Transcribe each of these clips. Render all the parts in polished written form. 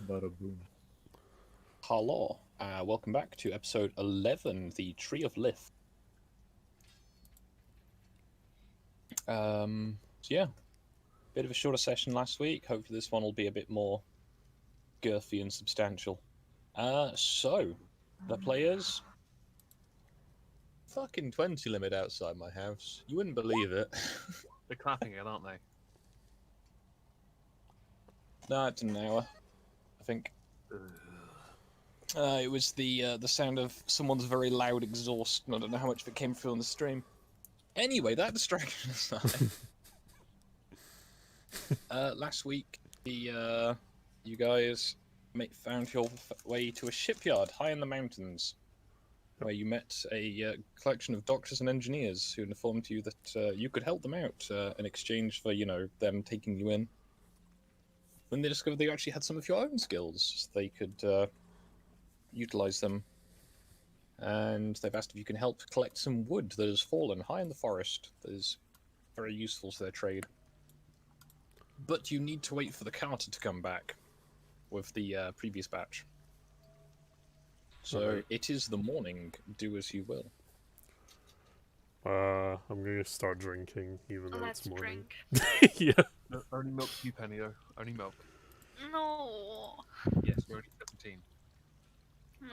Bada boom. Hello, welcome back to episode 11, the Tree of Lith. So yeah, bit of a shorter session last week. Hopefully this one will be a bit more girthy and substantial. So, the players... Fucking 20 limit outside my house. You wouldn't believe it. They're clapping it, aren't they? No, it's an hour, I think. It was the sound of someone's very loud exhaust, and I don't know how much of it came through on the stream. Anyway, that distraction aside, last week you guys found your way to a shipyard high in the mountains, where you met a collection of doctors and engineers who informed you that you could help them out in exchange for, them taking you in. When they discovered they actually had some of your own skills, they could utilize them. And they've asked if you can help collect some wood that has fallen high in the forest that is very useful to their trade. But you need to wait for the carter to come back with the previous batch. So it is the morning. Do as you will. I'm gonna start drinking, even though Let's it's morning. drink. Yeah. No, only milk for you, Penny, though. Only milk. No. Yes, you're only 17. Hmm.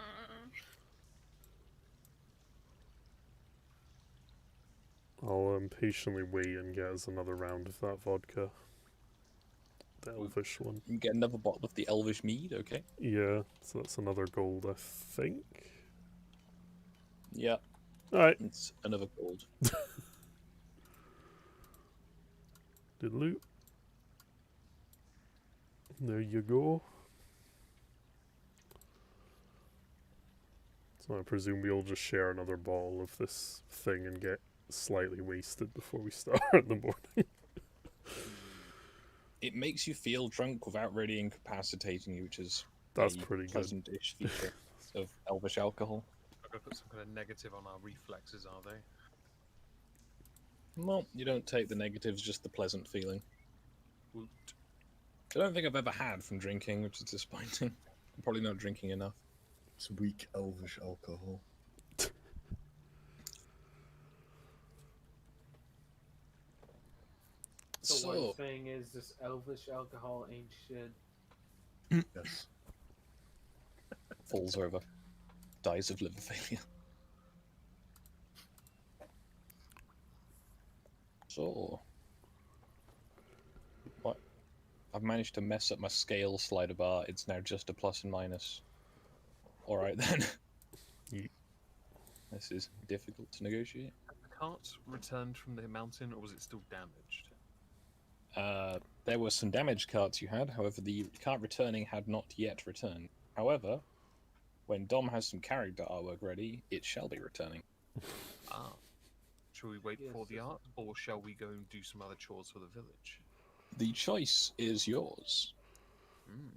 I'll patiently wait and get us another round of that vodka. The elvish one. You get another bottle of the elvish mead, okay? Yeah, so that's another gold, I think. Yeah, Alright, it's another gold. diddle-oo. There you go. So I presume we all just share another bottle of this thing and get slightly wasted before we start in the morning. It makes you feel drunk without really incapacitating you, which is That's a pretty good. pleasant-ish feature of elvish alcohol. I've got to put some kind of negative on our reflexes, are they? Well, you don't take the negatives, just the pleasant feeling. Woot. I don't think I've ever had from drinking, which is disappointing. I'm probably not drinking enough. It's weak elvish alcohol. So what you're saying is this elvish alcohol ain't shit. Yes. Falls over, dies of liver failure. So, what? I've managed to mess up my scale slider bar. It's now just a plus and minus. All right then. Yeet. This is difficult to negotiate. The cart returned from the mountain, or was it still damaged? There were some damaged carts you had, however the cart returning had not yet returned. However, when Dom has some character artwork ready, it shall be returning. Ah. Shall we wait Yes, for the yes. art, or shall we go and do some other chores for the village? The choice is yours. Mm.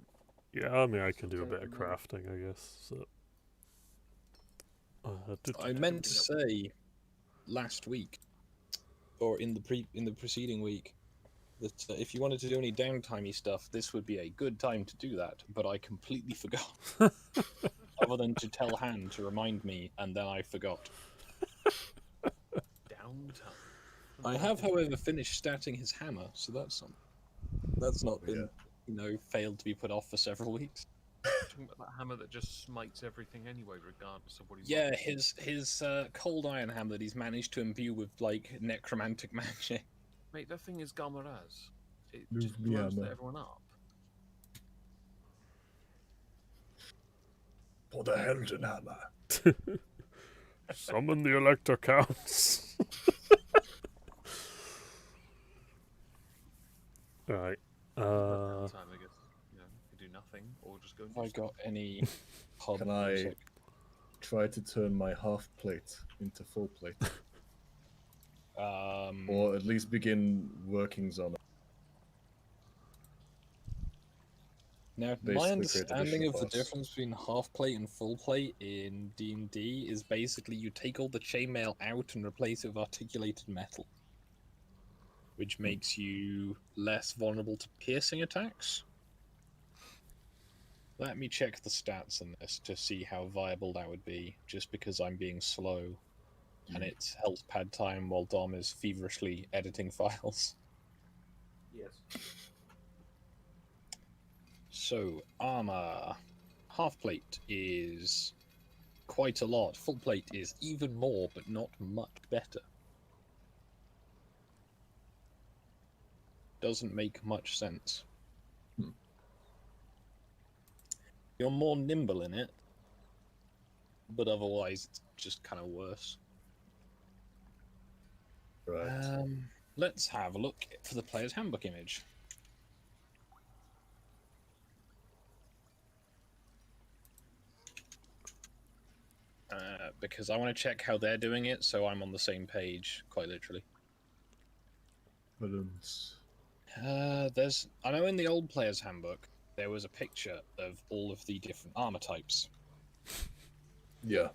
Yeah, I mean, I can do a bit of crafting, I guess. So. I meant to say last week, or in the preceding week, that if you wanted to do any downtimey stuff, this would be a good time to do that. But I completely forgot. Other than to tell Han to remind me, and then I forgot. Downtime. I have, however, finished statting his hammer, so that's not been, failed to be put off for several weeks. Talking about that hammer that just smites everything anyway, regardless of what he Yeah, wants. his cold iron hammer that he's managed to imbue with like necromantic magic. Mate, that thing is Galmaraz. It Move just me, blows hammer. everyone up. For the Helden Hammer. Summon the Elector Counts. Alright. Downtime, I guess. You know, you can do nothing, or just go and Have I do stuff. got any pub Can I music? try to turn my half plate into full plate? Um, Or at least begin workings on it? Now, Basically my create understanding additional of the parts. difference between half plate and full plate in D&D is basically you take all the chainmail out and replace it with articulated metal, which makes you less vulnerable to piercing attacks. Let me check the stats on this to see how viable that would be, just because I'm being slow, and it's health pad time while Dom is feverishly editing files. Yes. So, armor. Half plate is quite a lot. Full plate is even more, but not much better. Doesn't make much sense. You're more nimble in it, but otherwise it's just kind of worse. Right. Let's have a look for the player's handbook image. Because I want to check how they're doing it, so I'm on the same page, quite literally. Balloons. I know in the old player's handbook, there was a picture of all of the different armor types. Yeah.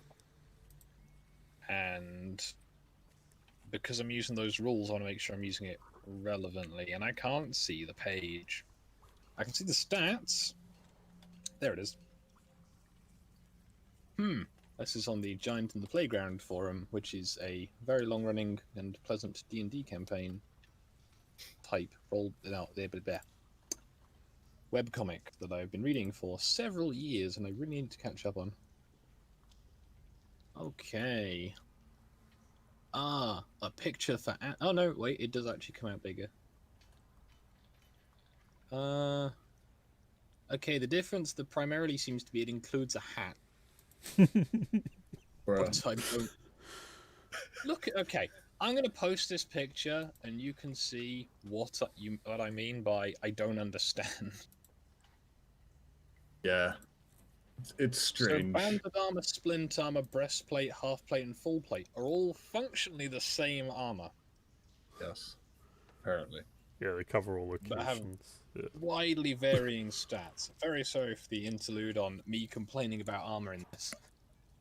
And because I'm using those rules, I want to make sure I'm using it relevantly, and I can't see the page. I can see the stats. There it is. This is on the Giant in the Playground forum, which is a very long-running and pleasant D&D campaign type webcomic that I've been reading for several years, and I really need to catch up on. Okay. A picture for... Oh, no, wait, it does actually come out bigger. Okay, the difference that primarily seems to be it includes a hat. But I don't... Look, okay, I'm going to post this picture, and you can see what I mean by I don't understand. Yeah. It's strange. So banded armor, splint armor, breastplate, half plate, and full plate are all functionally the same armor. Yes. Apparently. Yeah, they cover all But have locations. Yeah. widely varying stats. Very sorry for the interlude on me complaining about armor in this.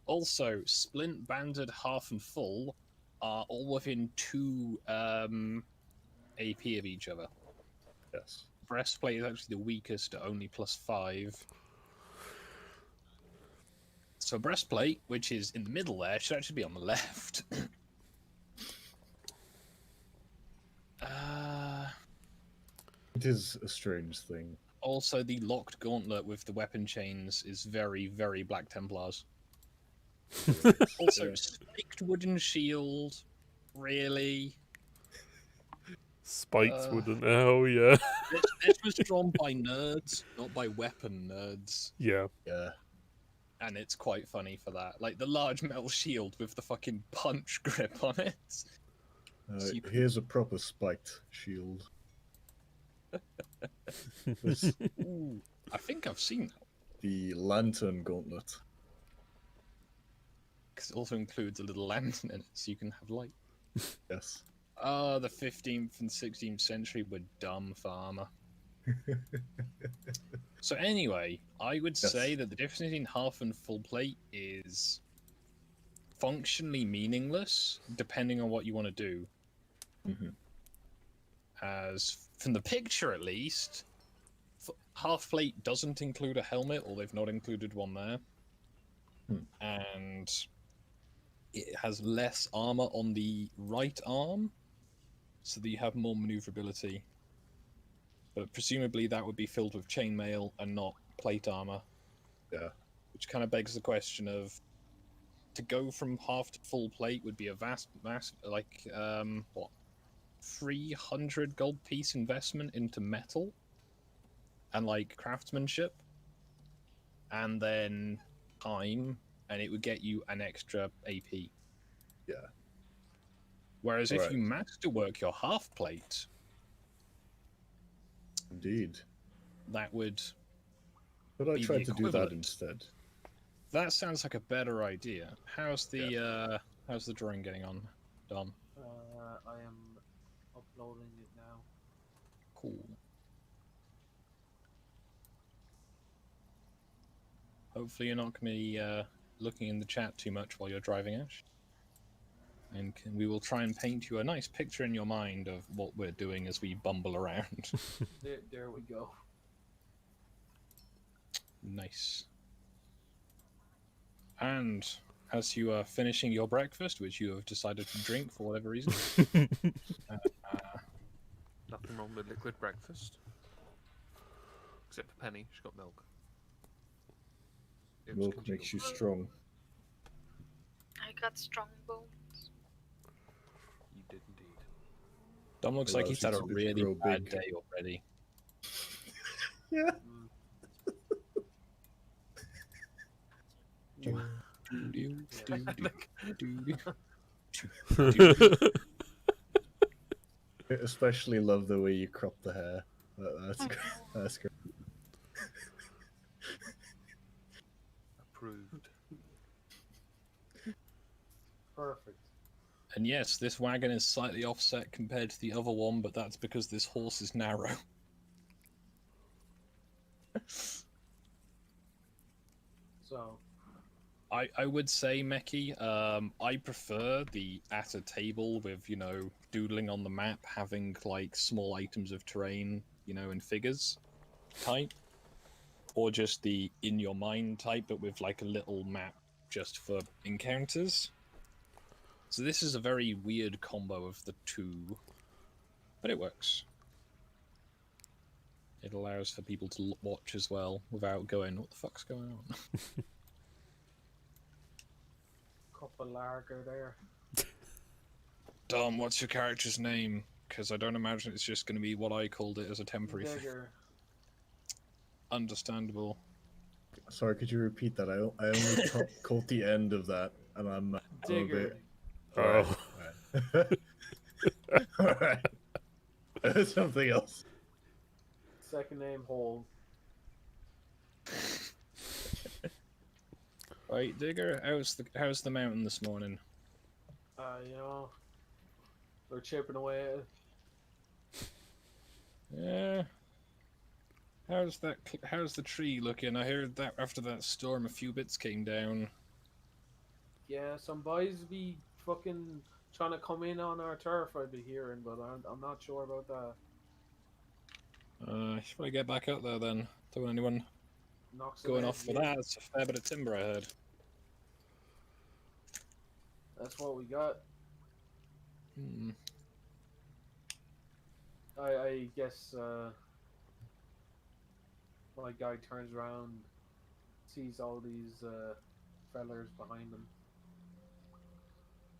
Also, splint, banded, half, and full are all within 2 AP of each other. Yes. Breastplate is actually the weakest at only +5. So breastplate, which is in the middle there, should actually be on the left. It is a strange thing. Also, the locked gauntlet with the weapon chains is very, very Black Templars. Also, spiked wooden shield. Really? Spiked wooden. Oh, yeah. This was drawn by nerds, not by weapon nerds. Yeah. Yeah. And it's quite funny for that. Like, the large metal shield with the fucking punch grip on it. So you can- Here's a proper spiked shield. This, Ooh, I think I've seen that. the lantern gauntlet. Because it also includes a little lantern in it, so you can have light. Yes. Oh, the 15th and 16th century were dumb for armor. So anyway, I would Yes. say that the difference between half and full plate is functionally meaningless, depending on what you want to do. Mm-hmm. As from the picture, at least, half plate doesn't include a helmet, or they've not included one there, and it has less armor on the right arm, so that you have more maneuverability. But presumably that would be filled with chainmail and not plate armor. Yeah. Which kind of begs the question of, to go from half to full plate would be a vast, like, what, 300 gold piece investment into metal and, like, craftsmanship, and then time, and it would get you an extra AP. Yeah. Whereas if Right. you masterwork your half plate, Indeed. that would... But I Be tried the to do that equivalent. instead. That sounds like a better idea. How's the drawing getting on, Dom? I am uploading it now. Cool. Hopefully you're not going to be looking in the chat too much while you're driving, Ash. And we will try and paint you a nice picture in your mind of what we're doing as we bumble around. There we go. Nice. And as you are finishing your breakfast, which you have decided to drink for whatever reason, Nothing wrong with liquid breakfast. Except for Penny, she's got milk. It was Milk makes you strong. I got strong bones. You did indeed. Dom looks Allows like he's you had a to really grow bad big. day already. Yeah. I especially love the way you crop the hair. That's great. That's great. Approved. Perfect. And yes, this wagon is slightly offset compared to the other one, but that's because this horse is narrow. So, I would say, Meki, I prefer the at a table with, you know, doodling on the map, having like small items of terrain, you know, and figures type. Or just the in your mind type, but with like a little map just for encounters. So this is a very weird combo of the two, but it works. It allows for people to watch as well without going, what the fuck's going on? cup of lager there. Dom, what's your character's name? Because I don't imagine it's just going to be what I called it as a temporary thing. Digger. Understandable. Sorry, could you repeat that? I only caught the end of that, and I'm a Digger. bit. Alright. Alright. Something else. Second name Hole. Right, Digger, how's the mountain this morning? You know, we're chipping away at it. Yeah. How's the tree looking? I heard that after that storm, a few bits came down. Yeah, some boys be fucking trying to come in on our turf, I'd be hearing, but I'm not sure about that. You should probably get back up there then. Don't want anyone Knocks it going in, off for yeah. that. It's a fair bit of timber, I heard. That's what we got. Hmm. I guess my guy turns around, sees all these fellers behind him,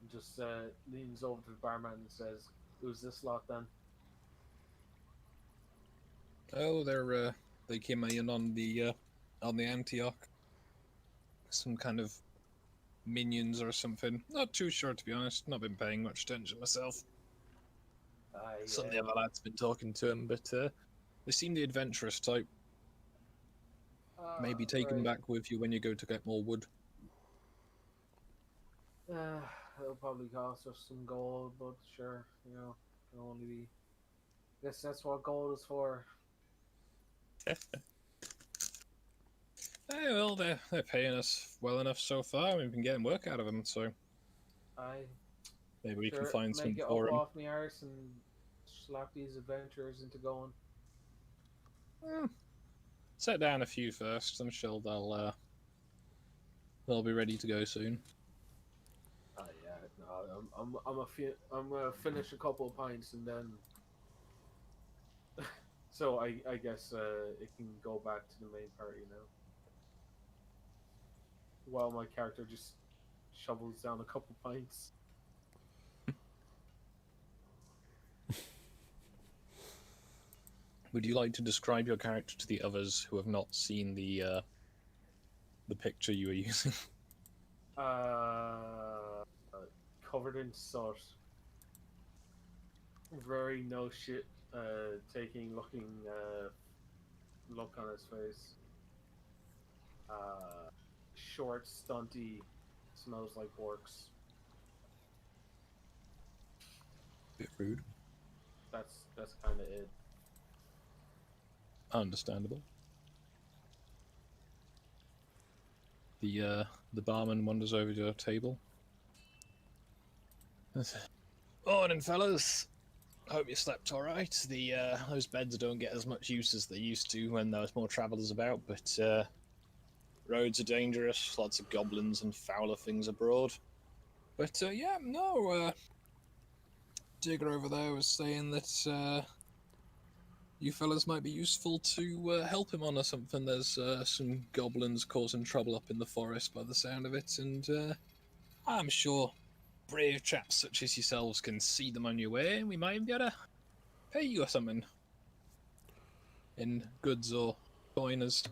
and just leans over to the barman and says, "Who's this lot then?" Oh, they came in on the Antioch. Some kind of minions or something. Not too sure, to be honest. Not been paying much attention myself. Some of the other lads been talking to him, but they seem the adventurous type. Maybe take them back with you when you go to get more wood. It'll probably cost us some gold, but sure, you know, can only be. Guess that's what gold is for. Hey, well, they're paying us well enough so far. We've been getting work out of them, so maybe we can find some make it for up them. off me arse and slap these adventurers into going. Set down a few first. I'm sure they'll be ready to go soon. Yeah, no, I'm gonna finish a couple of pints and then. So I guess it can go back to the main party now. While my character just shovels down a couple pints. Would you like to describe your character to the others who have not seen the picture you were using? Covered in soot. Very no shit looking look on his face. Short, stunty, smells like orcs. Bit rude. That's kind of it. Understandable. The barman wanders over to your table. Morning, fellas. Hope you slept all right. Those beds don't get as much use as they used to when there was more travellers about, but roads are dangerous, lots of goblins and fouler things abroad. But yeah, no. Digger over there was saying that you fellas might be useful to help him on or something. There's some goblins causing trouble up in the forest by the sound of it, and I'm sure brave chaps such as yourselves can see them on your way, and we might even be able to pay you or something in goods or coin as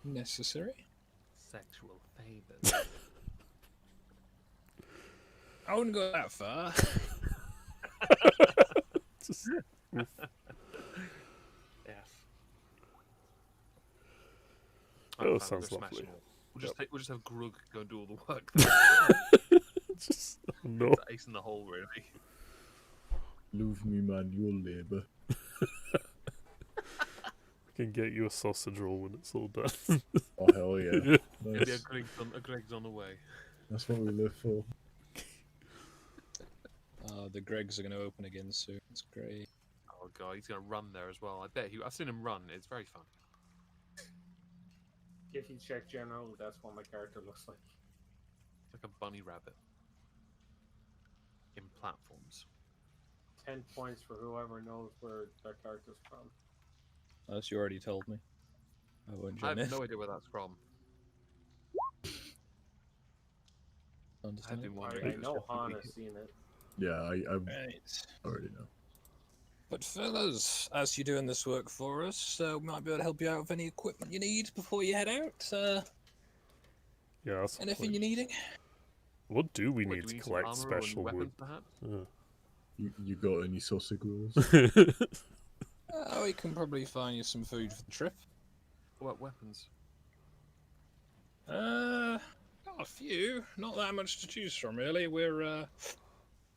necessary. Sexual favors. I wouldn't go that far. Just, Yes. Oh, Fine, sounds we'll go smash lovely. them all. We'll just have Grug go and do all the work. just no. It's ace in the hole, really. Leave me manual labor. Can get you a sausage roll when it's all done. Oh hell yeah! Maybe Nice. a Greg's on the way. That's what we live for. The Gregs are going to open again soon. It's great. Oh god, he's gonna run there as well. I bet I've seen him run. It's very fun. If you check general, that's what my character looks like. It's like a bunny rabbit in platforms. 10 points for whoever knows where their character's from. As you already told me. I won't I join have in. no idea where that's from. Understand. I've been I, wondering. I if it was know from Han PvP. has seen it. Yeah, I Right. already know. But fellas, as you're doing this work for us, we might be able to help you out with any equipment you need before you head out. Yeah, that's the Anything point. you're needing? What do we What, need do to need some collect armor special and wood? weapons, perhaps? You got any sausage rolls? We can probably find you some food for the trip. What weapons? Got a few. Not that much to choose from, really. We're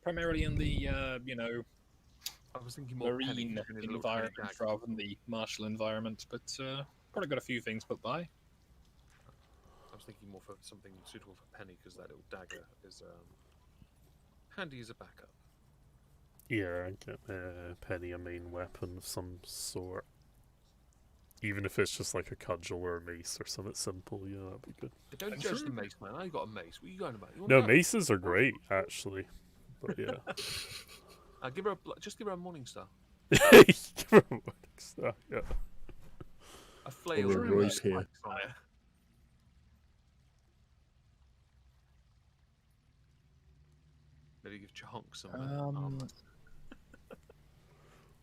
primarily in the, I was thinking more penny. marine You need a little environment penny dagger. rather than the martial environment, but probably got a few things put by. I was thinking more for something suitable for penny because that little dagger is handy as a backup. Yeah, get Penny a main weapon of some sort. Even if it's just like a cudgel or a mace or something simple, yeah, that'd be good. But don't I'm judge sure- the mace, man. I got a mace. What are you going about? You want No, that? maces are great, actually. But yeah. Give her just give her a morning star. Yeah. A flail. Or a with Royce spikes here. on it. Maybe give Chahonk some armor.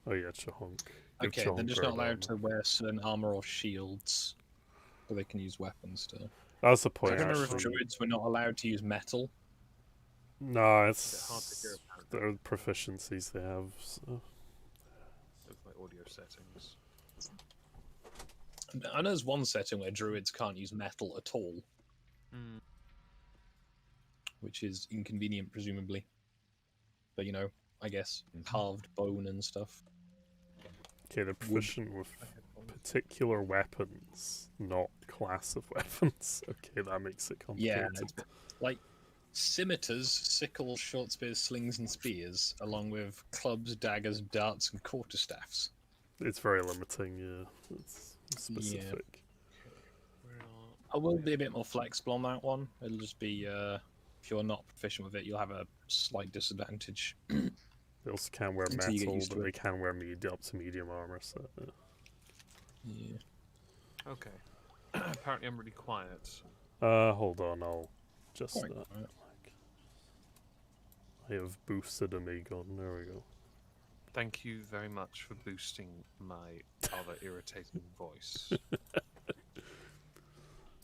Oh yeah, Chahonk. Give Okay, they're Chahonk just red not allowed armor. to wear certain armor or shields, but they can use weapons still. That's the I point, don't remember if actually. druids were not allowed to use metal. No, It's hard to hear. it's the proficiencies they have. So. With my audio settings. I know there's one setting where druids can't use metal at all, Mm. which is inconvenient, presumably. But I guess Mhm. carved bone and stuff. Okay, they're proficient with particular weapons, not class of weapons. Okay, that makes it Yeah, complicated. it's like scimitars, sickles, short spears, slings, and spears, along with clubs, daggers, darts, and quarterstaffs. It's very limiting, yeah. It's specific. Where are... I will be a bit more flexible on that one. It'll just be if you're not proficient with it, you'll have a slight disadvantage. They also can wear Until you get metal, used but to they it. can wear up to medium armor, so Yeah. Okay. Apparently I'm really quiet. hold on, I'll just Quite that. quiet. I have boosted Amigon, there we go. Thank you very much for boosting my other irritating voice.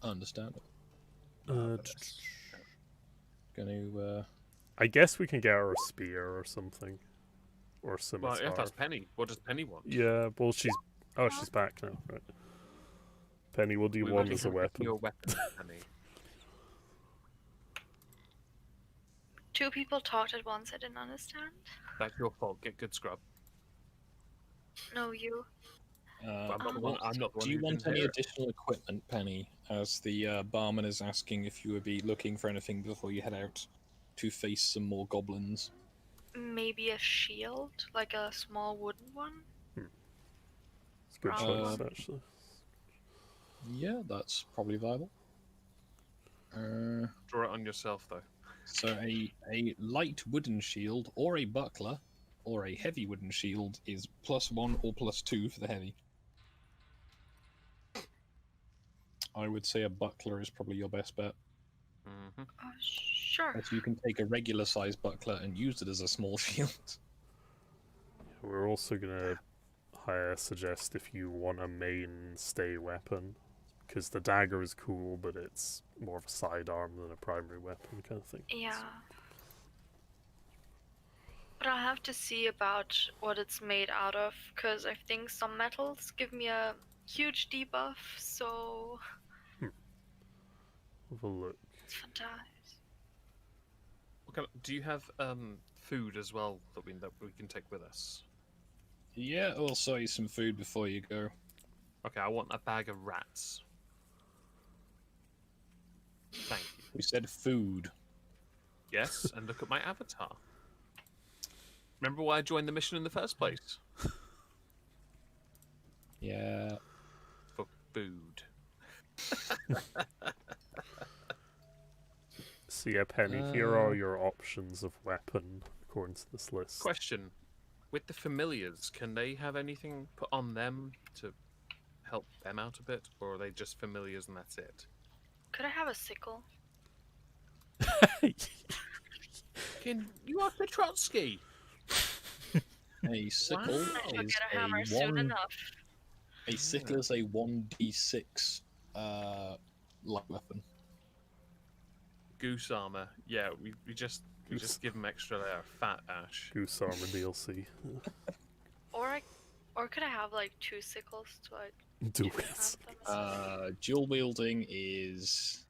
Understandable. Uh, Gonna I guess we can get her a spear or something. Or a Well, scimitar. if that's Penny, what does Penny want? Yeah, well she's she's back now, right. Penny, what do you We want will as a give you weapon? Your weapon, Penny. Two people talked at once. I didn't understand. That's your fault. Get good scrub. No, you. I'm not the one. I'm not the one Do you who want didn't any hear it. additional equipment, Penny? As the barman is asking if you would be looking for anything before you head out to face some more goblins. Maybe a shield, like a small wooden one. It's a good Brown choice, one. actually. Yeah, that's probably viable. Draw it on yourself, though. So a light wooden shield or a buckler or a heavy wooden shield is +1 or +2 for the heavy. I would say a buckler is probably your best bet. Mm-hmm. Sure. As you can take a regular size buckler and use it as a small shield. We're also gonna suggest if you want a mainstay weapon, because the dagger is cool, but it's more of a sidearm than a primary weapon kind of thing. Yeah. But I'll have to see about what it's made out of, because I think some metals give me a huge debuff, so Have a look. it's fantastic. Okay, do you have food as well that we can take with us? Yeah, I'll sell you some food before you go. Okay, I want a bag of rats. Thank you. We said food. Yes, and look at my avatar. Remember why I joined the mission in the first place? Yeah. For food. So yeah, Penny, here are your options of weapon according to this list. Question. With the familiars, can they have anything put on them to help them out a bit? Or are they just familiars and that's it? Could I have a sickle? Can you ask the Trotsky? A sickle Wow. I shall is get a hammer a soon 1. enough. A sickle is a 1d6 light weapon. Goose armor. Yeah, we just give them extra layer of fat, Ash. Goose armor DLC. Or could I have like 2 sickles to like Do have it. them? Dual wielding is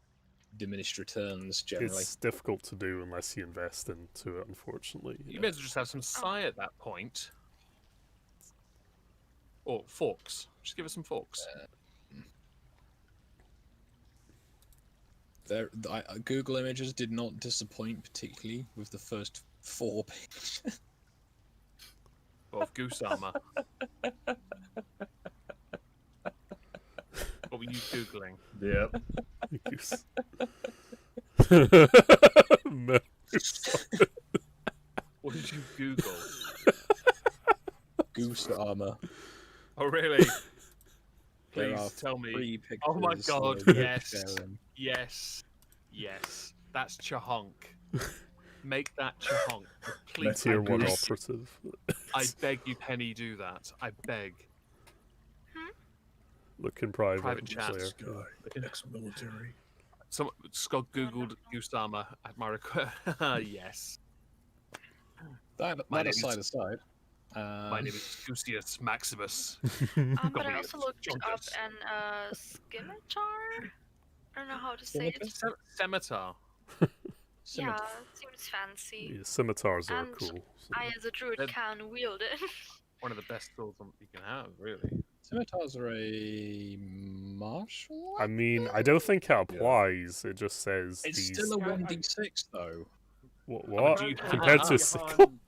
diminished returns generally. It's difficult to do unless you invest into it, unfortunately. You may as well just have some psi at that point. Or forks. Just give us some forks. Google Images did not disappoint particularly with the first 4 pages. Of goose armor. What were you Googling? Yep. Goose. What did you Google? Goose armor. Oh, really? There are Please tell me. 3 pictures. Oh my god, of yes. Sharon. Yes. Yes. That's Chahonk. Make that Chahonk. Please. Tier I 1 beg- operative. I beg you, Penny, do that. I beg. Look in private. Private chat. Claire. Guy, ex-military. Scott Googled goose armor at my request. Yes. That My name aside, is- aside. My name is Gusius Maximus. But I Goblins, also looked up Jonkers. an scimitar. I don't know how to say it. Scimitar. Yeah, it seems fancy. Yeah, scimitars are And cool. so- I, as a druid, They're- can wield it. One of the best tools you can have, really. Scimitars are a martial. I mean, I don't think it applies. It just says It's these. still a Yeah, I- 1d6 though. What? do you- Compared to a see sickle? Han-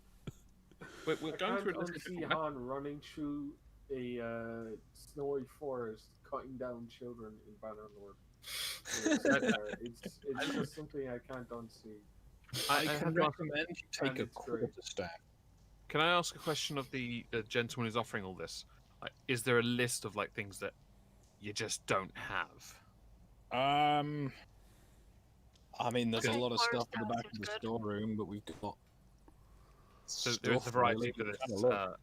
We're I going can't through a unsee Han running through a snowy forest, cutting down children in Bannerlord. It's just something I can't unsee. I have can to ask- recommend you take and a it's great. quarterstaff. Can I ask a question of the gentleman who's offering all this? Like, is there a list of like things that you just don't have? I mean, there's a Okay, lot of stuff in the quarterstaff back of seems the good. storeroom, but we've got. So there is a stuff variety really. to this. Have a look.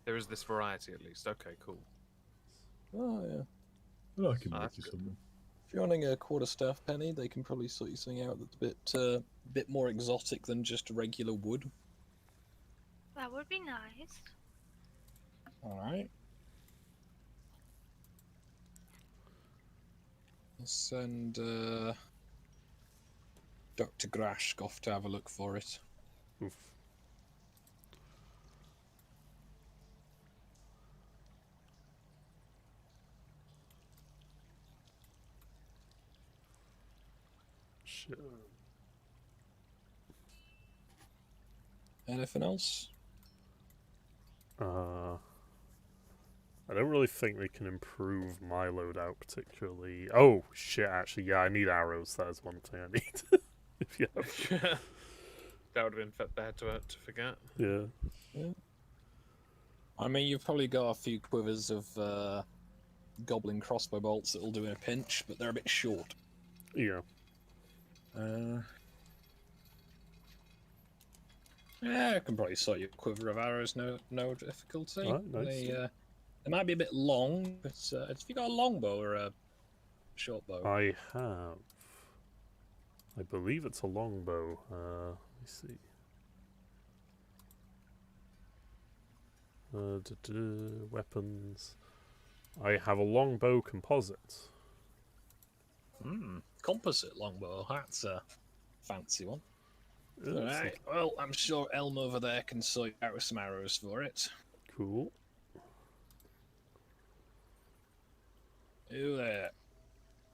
There is this variety at least. Okay, cool. Oh yeah. Well, I can Oh, make that's you good. something. If you're running a quarterstaff penny, they can probably sort you something out that's a bit more exotic than just regular wood. That would be nice. All right. I'll send Dr. Grashk off to have a look for it. Oof. Shit. Anything else? I don't really think they can improve my loadout particularly. Oh shit! Actually, yeah, I need arrows. That is one thing I need. If you have, That would have been bad to forget. yeah. I mean, you've probably got a few quivers of goblin crossbow bolts that'll do in a pinch, but they're a bit short. Yeah. Yeah, I can probably sort you a quiver of arrows, no difficulty. Alright, nice. They might be a bit long, but have you got a longbow or a short bow? I have. I believe it's a longbow. Let me see. Weapons. I have a longbow composite. Composite longbow. That's a fancy one. Ooh, it's Alright, well, I'm sure Elm over there can sort out some arrows for it. cool. Who there?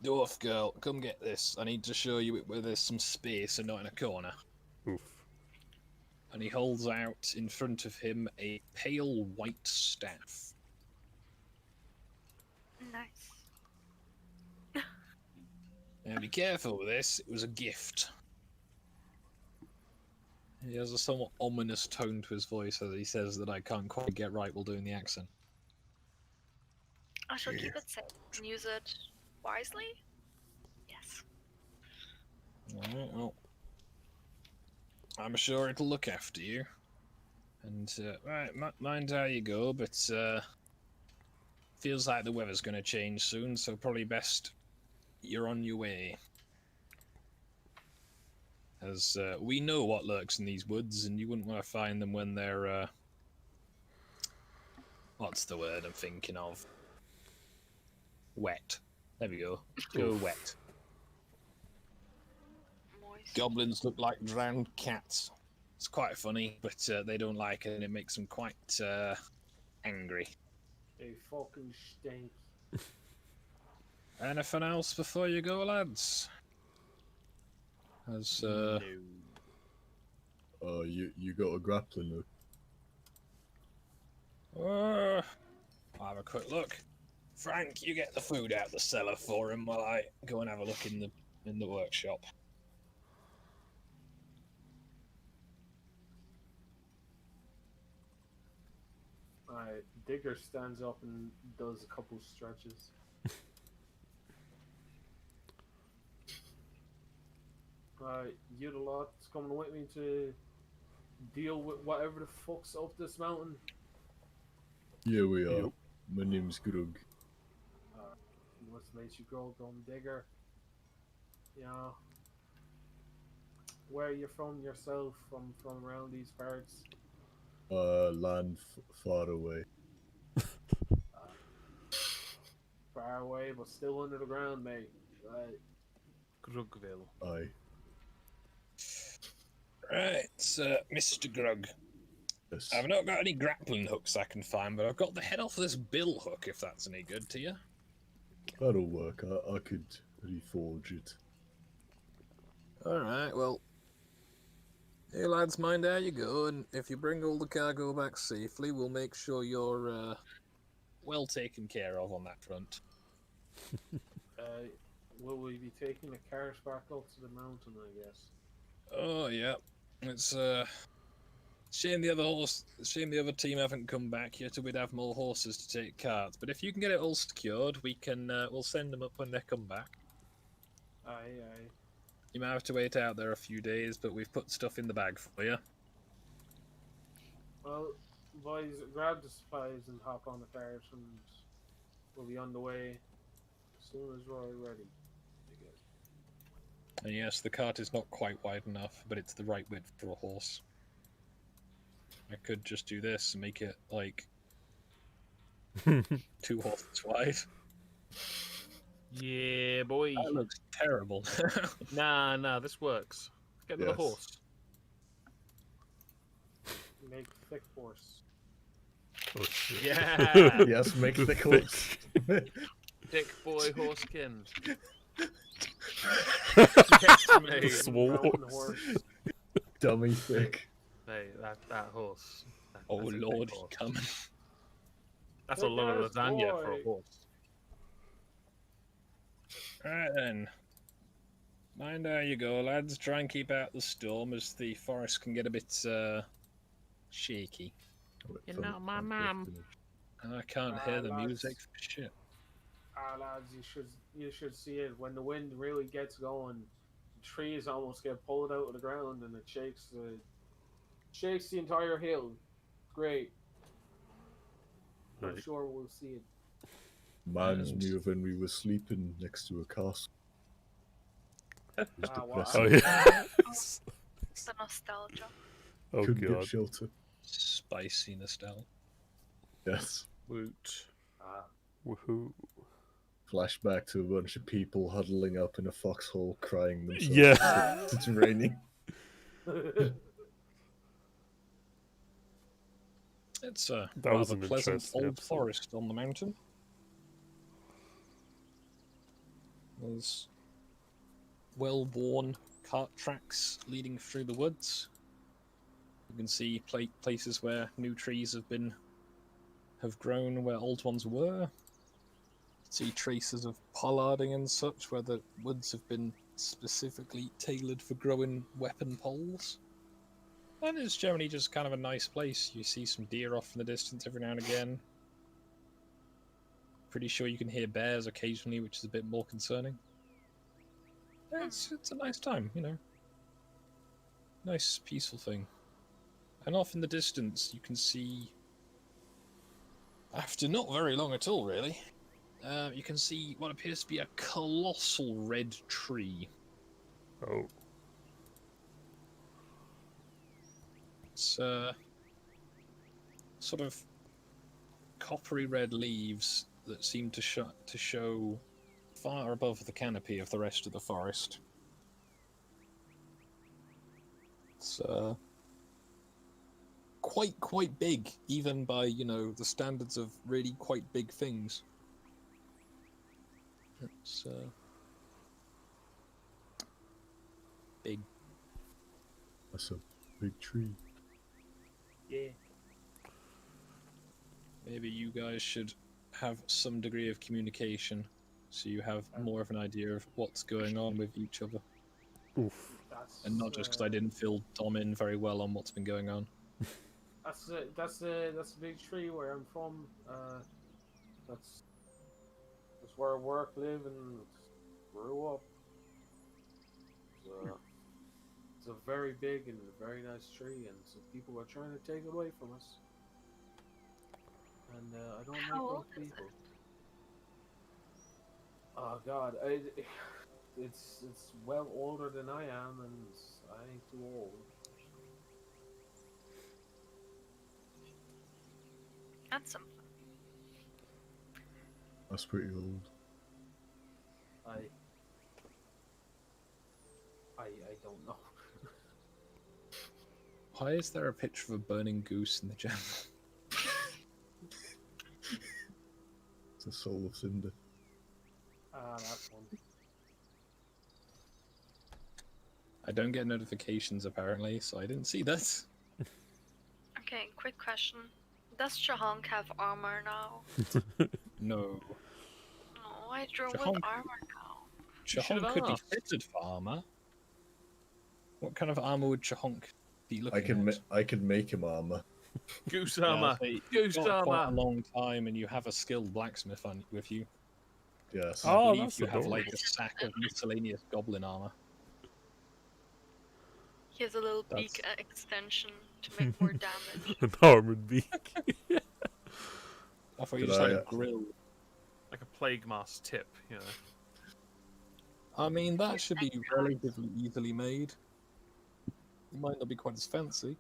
Dwarf girl, come get this. I need to show you where there's some space and not in a corner. Oof. And he holds out in front of him a pale white staff. Nice. Now be careful with this, it was a gift. He has a somewhat ominous tone to his voice as he says that I can't quite get right while doing the accent. I shall keep it safe and use it wisely. Yes. Alright, well, I'm sure it'll look after you. And, right, mind how you go, but, feels like the weather's gonna change soon, so probably best you're on your way. As, we know what lurks in these woods, and you wouldn't want to find them when they're, what's the word I'm thinking of? Wet. There we go. Go wet. Moist. Goblins look like drowned cats. It's quite funny, but they don't like it, and it makes them quite angry. They fucking stink. Anything else before you go, lads? As You got a grappling hook. I'll have a quick look. Frank, you get the food out the cellar for him while I go and have a look in the workshop. Digger stands up and does a couple stretches. You the lot's coming with me to deal with whatever the fuck's up this mountain. Yeah, we are. Yep. My name's Grug. What's made you grow, dumb Digger? You know, where are you from yourself? From around these parts? Land far away. Far away, but still under the ground, mate. Grugville. Aye. Right, Mr. Grug. Yes. I've not got any grappling hooks I can find, but I've got the head off this bill hook, if that's any good to you. That'll work. I could reforge it. Alright, well, you lads mind how you go, and if you bring all the cargo back safely, we'll make sure you're well taken care of on that front. Will we be taking the cars back up to the mountain, I guess? Oh, yeah. It's shame the other team haven't come back yet, or we'd have more horses to take carts. But if you can get it all secured, we can we'll send them up when they come back. Aye. You might have to wait out there a few days, but we've put stuff in the bag for you. Well, boys, grab the supplies and hop on the cars, and we'll be on the way as soon as we're ready, I guess. And yes, the cart is not quite wide enough, but it's the right width for a horse. I could just do this and make it like 2 horses wide. Yeah, boy. That looks terrible. Nah, this works. Get another Yes. horse. Make thick horse. Oh, shit. Yeah! Yes, make the horse. Thick boy horsekin. Yes, mate. Swole Mountain horse. Dummy thick. Mate, that horse. Oh that's a big lord, horse. he coming. That's a lot of lasagna for a horse. Alright then. Mind how you go, lads. Try and keep out the storm as the forest can get a bit shaky. You're not my mum. And I can't hear the music for shit. Lads, you should see it when the wind really gets going. The trees almost get pulled out of the ground, and it shakes the entire hill. Great. I'm Right. sure we'll see it. Reminds me of when we were sleeping next to a castle. It was Wow. depressing. Oh yeah. The nostalgia. Oh Couldn't get god. shelter. Spicy nostalgia. Yes. Woot. Woohoo. Flashback to a bunch of people huddling up in a foxhole crying themselves. Yeah. It's raining. It's a That was rather an pleasant interesting old episode. forest on the mountain. There's well-worn cart tracks leading through the woods. You can see places where new trees have grown where old ones were. See traces of pollarding and such where the woods have been specifically tailored for growing weapon poles. And it's generally just kind of a nice place. You see some deer off in the distance every now and again. Pretty sure you can hear bears occasionally, which is a bit more concerning. It's a nice time, you know. Nice, peaceful thing. And off in the distance, you can see, after not very long at all, really, you can see what appears to be a colossal red tree. Oh. It's sort of coppery red leaves that seem to show far above the canopy of the rest of the forest. It's quite big, even by, you know, the standards of really quite big things. It's big. That's a big tree. Yeah. Maybe you guys should have some degree of communication, so you have more of an idea of what's going on with each other. Oof. And not just because I didn't fill Dom in very well on what's been going on. That's a big tree where I'm from. That's where I work, live, and grew up. It's a very big and very nice tree, and some people are trying to take it away from us. And I don't How like old those is it? people. Oh God, it's well older than I am, and I ain't too old. That's something. That's pretty old. I don't know. Why is there a picture of a burning goose in the gem? It's a soul of cinder. That one. I don't get notifications apparently, so I didn't see that. Okay, quick question. Does Chahonk have armor now? No. No, I drew with Chahonk- armor now. You should Chahonk have could be asked. fitted for armor. What kind of armor would Chahonk be looking I can make him armor. Goose Yeah, armor. so you've Goose got quite a armor. long time, and you have a skilled blacksmith with you. Yes. I Oh, believe that's you have like adorable. a sack of miscellaneous goblin armor. He has a little beak extension to make more damage. An armored beak. I thought you Did just had I, a grill. Like a plague mask tip, you know. I mean, that should be relatively easily made. It might not be quite as fancy.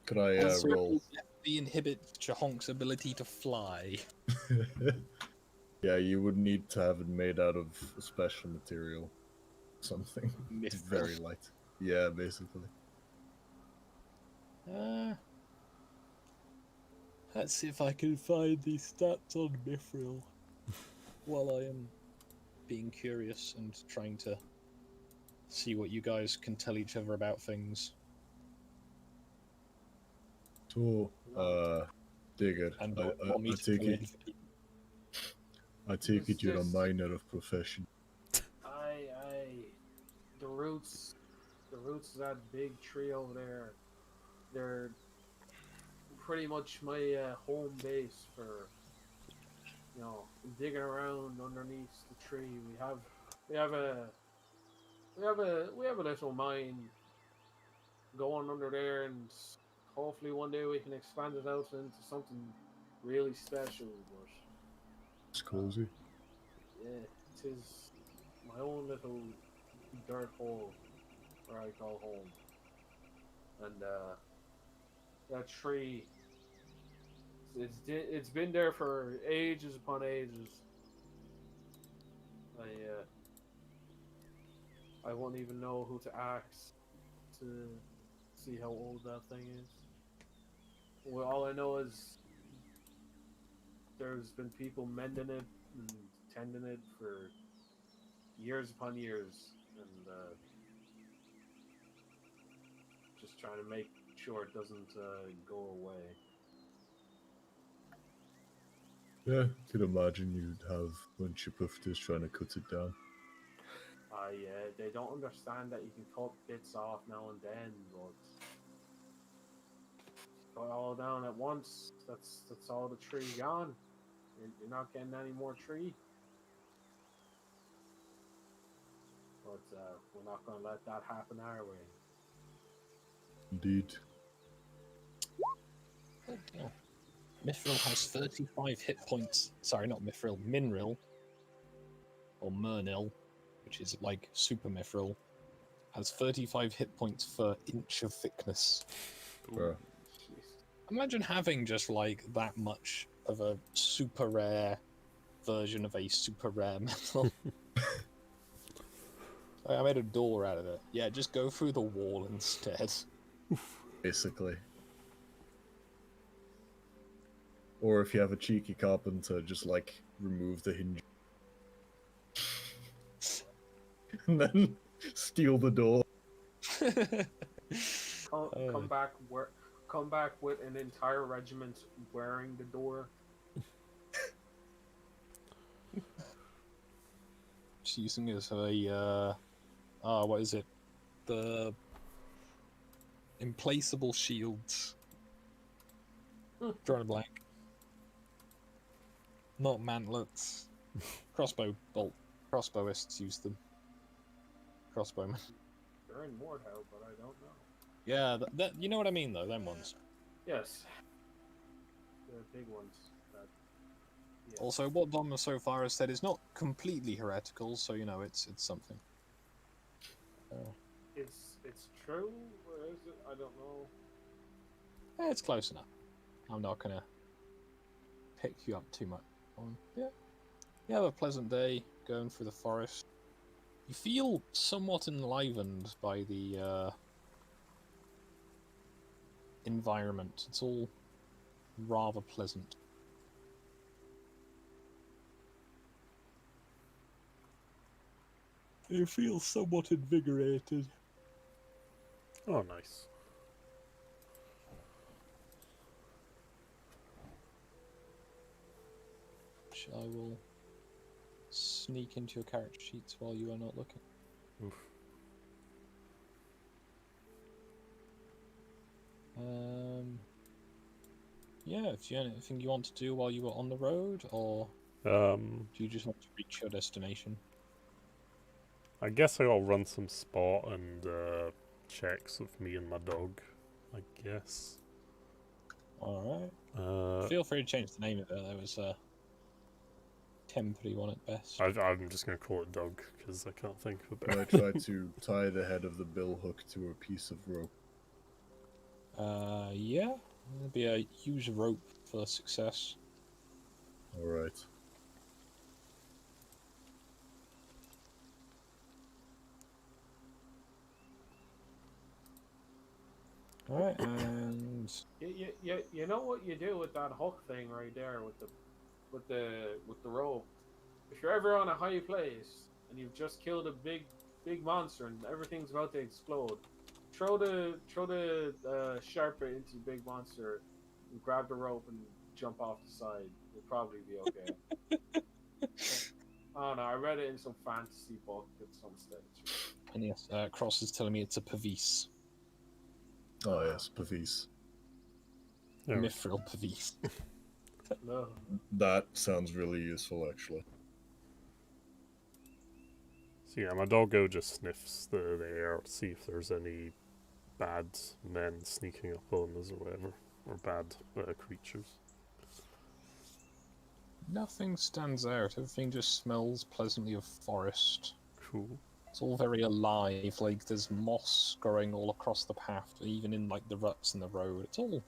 Could I Also, roll? the inhibit Chahonk's ability to fly. Yeah, you would need to have it made out of a special material. Something Mithril. very light. Yeah, basically. Let's see if I can find the stats on Mithril while I am being curious and trying to see what you guys can tell each other about things. So, Dig it. And I, not I, want me I to take fill it. in. I take it you're a Just- miner of profession. The roots of that big tree over there, they're pretty much my home base for, digging around underneath the tree. We have a little mine going under there, and hopefully one day we can expand it out into something really special. But It's cozy. yeah, it is my own little dirt hole where I call home. And that tree, it's been there for ages upon ages. I won't even know who to ask to see how old that thing is. Well, all I know is there's been people mending it and tending it for years upon years, and just trying to make sure it doesn't go away. Yeah, could imagine you'd have a bunch of pufters trying to cut it down. They don't understand that you can cut bits off now and then, but cut it all down at once. That's all the tree gone. You're not getting any more tree. But we're not going to let that happen our way. Indeed. Oh, yeah. Mithril has 35 hit points. Sorry, not Mithril, Minril. Or Mernil, which is like super Mithril. Has 35 hit points per inch of thickness. Bruh. Imagine having just like that much of a super rare version of a super rare metal. I made a door out of it. Yeah, just go through the wall instead. Basically. Or if you have a cheeky carpenter, just like remove the hinge. And then steal the door. Come back with an entire regiment wearing the door. Just using it as a what is it? The implaceable shields. Drawing a blank. Not mantlets. Crossbow bolt. Crossbowists use them. Crossbowmen. They're in Mordhau, but I don't know. Yeah, that you know what I mean though. Them ones. Yes. The big ones. Yeah. Also, what Dom so far has said is not completely heretical, so you know it's something. It's true, or is it? I don't know. Yeah, it's close enough. I'm not gonna pick you up too much. Yeah, you have a pleasant day going through the forest. You feel somewhat enlivened by the environment. It's all rather pleasant. You feel somewhat invigorated. Oh, nice. Which I will sneak into your character sheets while you are not looking. Oof. Yeah, if you have anything you want to do while you were on the road, or do you just want to reach your destination? I guess I'll run some spot and checks with me and my dog, I guess. Alright. Uh, Feel free to change the name of it. There was a temporary one at best. I'm just going to call it dog, because I can't think of a And I better. try to tie the head of the bill hook to a piece of rope. Yeah. There'll be a use rope for success. Alright. Alright, and You know what you do with that hook thing right there with the rope. If you're ever on a high place and you've just killed a big monster and everything's about to explode, throw the sharper into the big monster and grab the rope and jump off the side. You'll probably be okay. I don't know. I read it in some fantasy book at some stage. And yes, Cross is telling me it's a Pavis. Oh yes, Pavis. Yeah, Mithril Pavis. No. That sounds really useful, actually. so yeah, my doggo just sniffs the air to see if there's any bad men sneaking up on us or whatever, or bad creatures. Nothing stands out. Everything just smells pleasantly of forest. Cool. It's all very alive. Like there's moss growing all across the path, even in like the ruts in the road. It's all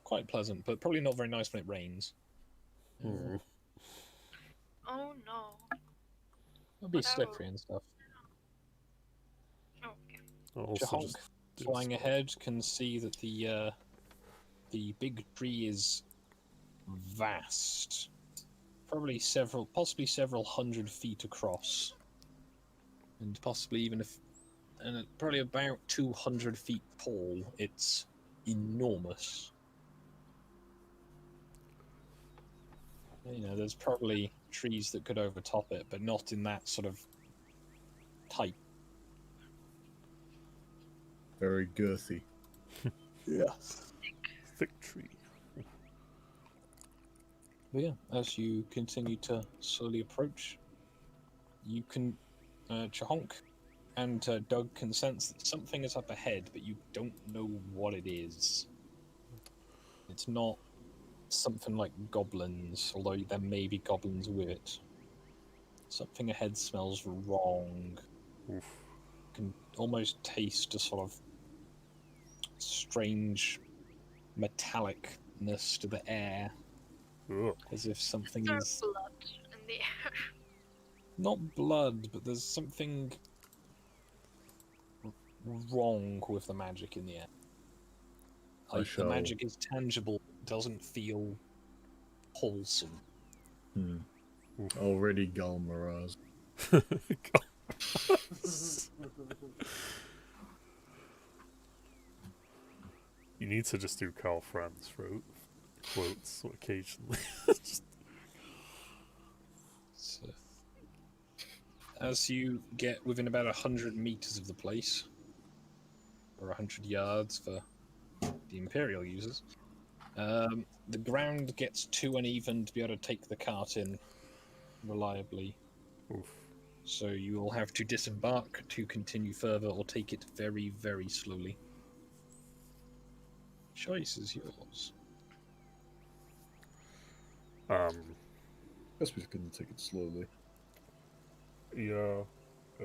quite pleasant, but probably not very nice when it rains. Hmm. Oh no. It'll be But I will- slippery and stuff. Oh, okay. I'll also Jahonk, just do a flying spot. ahead, can see that the big tree is vast, possibly several hundred feet across, and possibly even probably about 200 feet tall. It's enormous. You know, there's probably trees that could overtop it, but not in that sort of type. Very girthy. Yeah. Thick tree. But yeah, as you continue to slowly approach, you can, Chahonk and Doug can sense that something is up ahead, but you don't know what it is. It's not something like goblins, although there may be goblins with it. Something ahead smells wrong. Oof. You can almost taste a sort of strange metallicness to the air, Ugh. as if something There's is blood in the air. not blood, but there's something wrong with the magic in the air. Like, the magic is tangible, doesn't feel wholesome. Already Galmaraz. You need to just do Carl Franz quotes occasionally. Just... So, as you get within about 100 meters of the place, or 100 yards for the Imperial users, the ground gets too uneven to be able to take the cart in reliably. Oof. So you will have to disembark to continue further, or take it very, very slowly. Choice is yours. Guess we couldn't take it slowly. Yeah.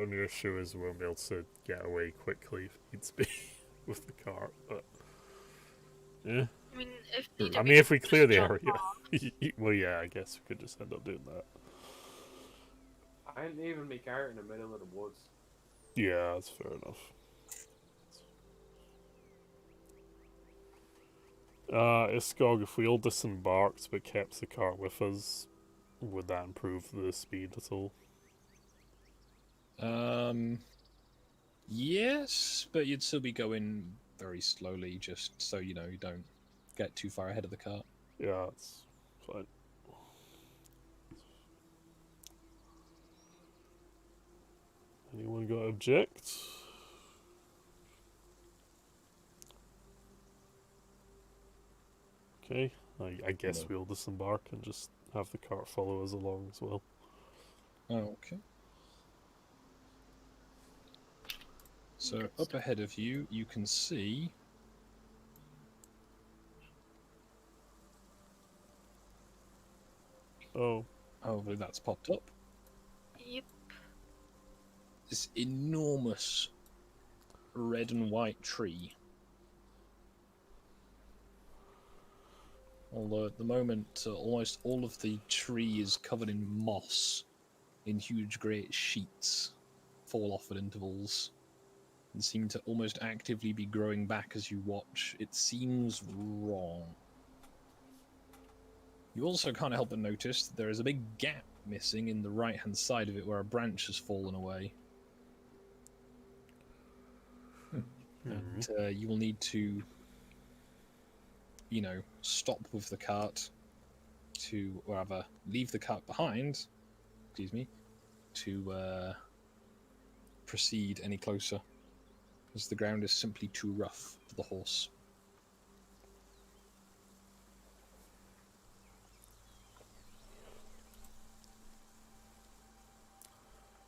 Only issue is we won't be able to get away quickly if needs be with the cart, but yeah. I mean, if I needed, mean, if we could clear just the jump area, off. well, yeah, I guess we could just end up doing that. I didn't even make art in the middle of the woods. Yeah, that's fair enough. Iskog, if we all disembarked but kept the cart with us, would that improve the speed at all? Yes, but you'd still be going very slowly, just so you know you don't get too far ahead of the cart. Yeah, that's fine. Anyone got object? Okay, I guess No. we'll disembark and just have the cart follow us along as well. Okay. So up ahead of you, you can see Oh, hopefully that's popped up. Yep. This enormous red and white tree. Although at the moment, almost all of the tree is covered in moss, in huge great sheets, fall off at intervals, and seem to almost actively be growing back as you watch. It seems wrong. You also can't help but notice that there is a big gap missing in the right-hand side of it where a branch has fallen away. And you will need to, you know, stop with the cart, to, or rather, leave the cart behind, excuse me, to proceed any closer, as the ground is simply too rough for the horse.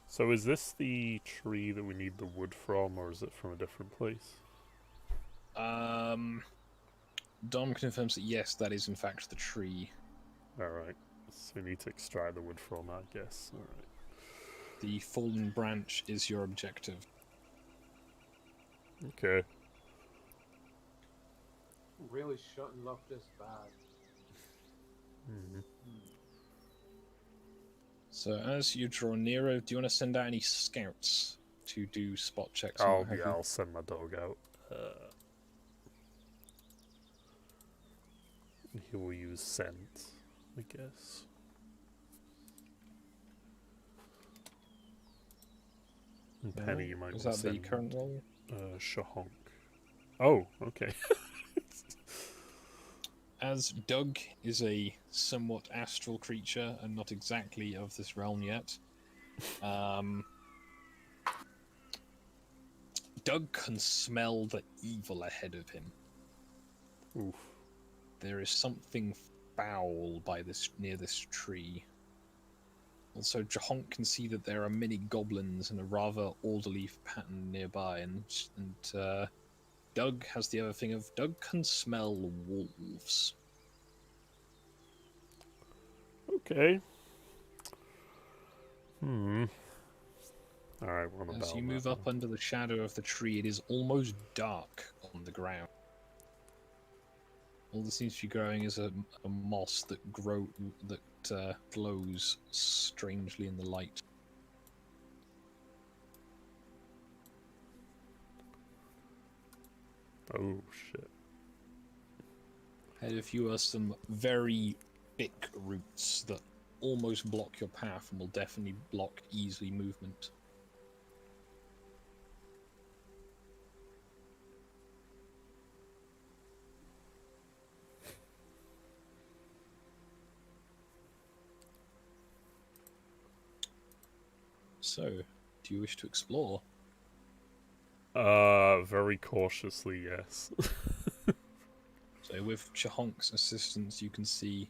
So is this the tree that we need the wood from, or is it from a different place? Dom confirms that yes, that is in fact the tree. Alright. So we need to extract the wood from that, I guess. Alright. The fallen branch is your objective. Okay. Really shouldn't look this bad. Hmm. So as you draw nearer, do you want to send out any scouts to do spot checks? and Oh, what have yeah, you? I'll send my dog out. He will use scent, I guess. And Penny, you might Is want to that the send current role? Shahonk. Oh, okay. As Doug is a somewhat astral creature and not exactly of this realm yet, Doug can smell the evil ahead of him. Oof. There is something foul near this tree. Also, Jahonk can see that there are many goblins in a rather orderly pattern nearby, and Doug has the other thing of Doug can smell wolves. Okay. Alright, what about As you move up under the shadow of the tree, it is almost dark on the ground. All that seems to be growing is a moss that glows strangely in the light. Oh, shit. Ahead of you are some very thick roots that almost block your path and will definitely block easy movement. So, do you wish to explore? Very cautiously, yes. So with Chahonk's assistance, you can see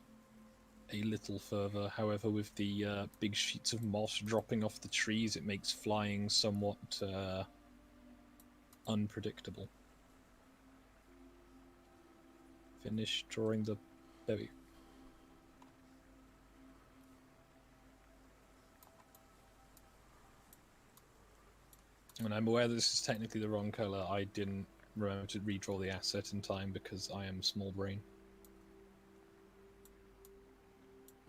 a little further. However, with the big sheets of moss dropping off the trees, it makes flying somewhat unpredictable. Finish drawing the... There we go. And I'm aware that this is technically the wrong colour. I didn't remember to redraw the asset in time because I am small brain.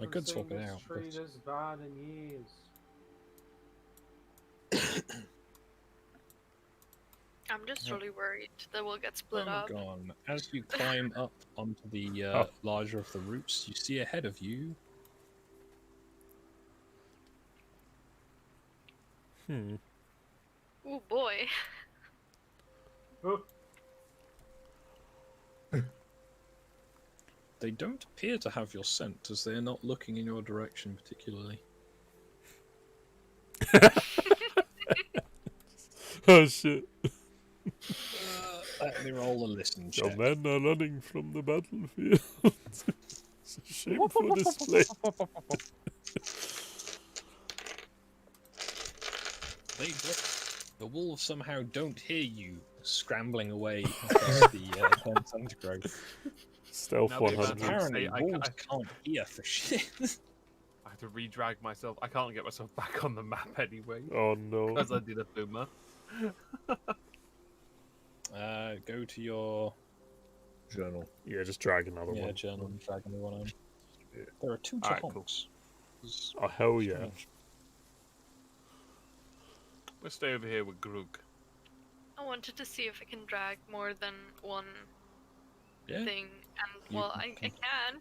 I could swap it This out. tree But... is bad in years. I'm just really worried that we'll get split Oh, up. gone. As you climb up onto the larger of the roots, you see ahead of you Oh boy. Oh, they don't appear to have your scent, as they are not looking in your direction particularly. Oh, shit. Let me roll a listen Your check. men are running from the battlefield. It's a shameful display. The wolves somehow don't hear you scrambling away across the dense undergrowth. Stealth Now the 100. advantage- Apparently, I- wolves can't hear for shit. I have to re-drag myself. I can't get myself back on the map anyway Oh no. because I did a boomer. Go to your Journal. Yeah, just drag another one. journal and drag the one on. There are two Alright, cool. Chahonks. Oh, hell yeah. We'll stay over here with Grug. I wanted to see if I can drag more than one Yeah. thing, and You well, I can. can.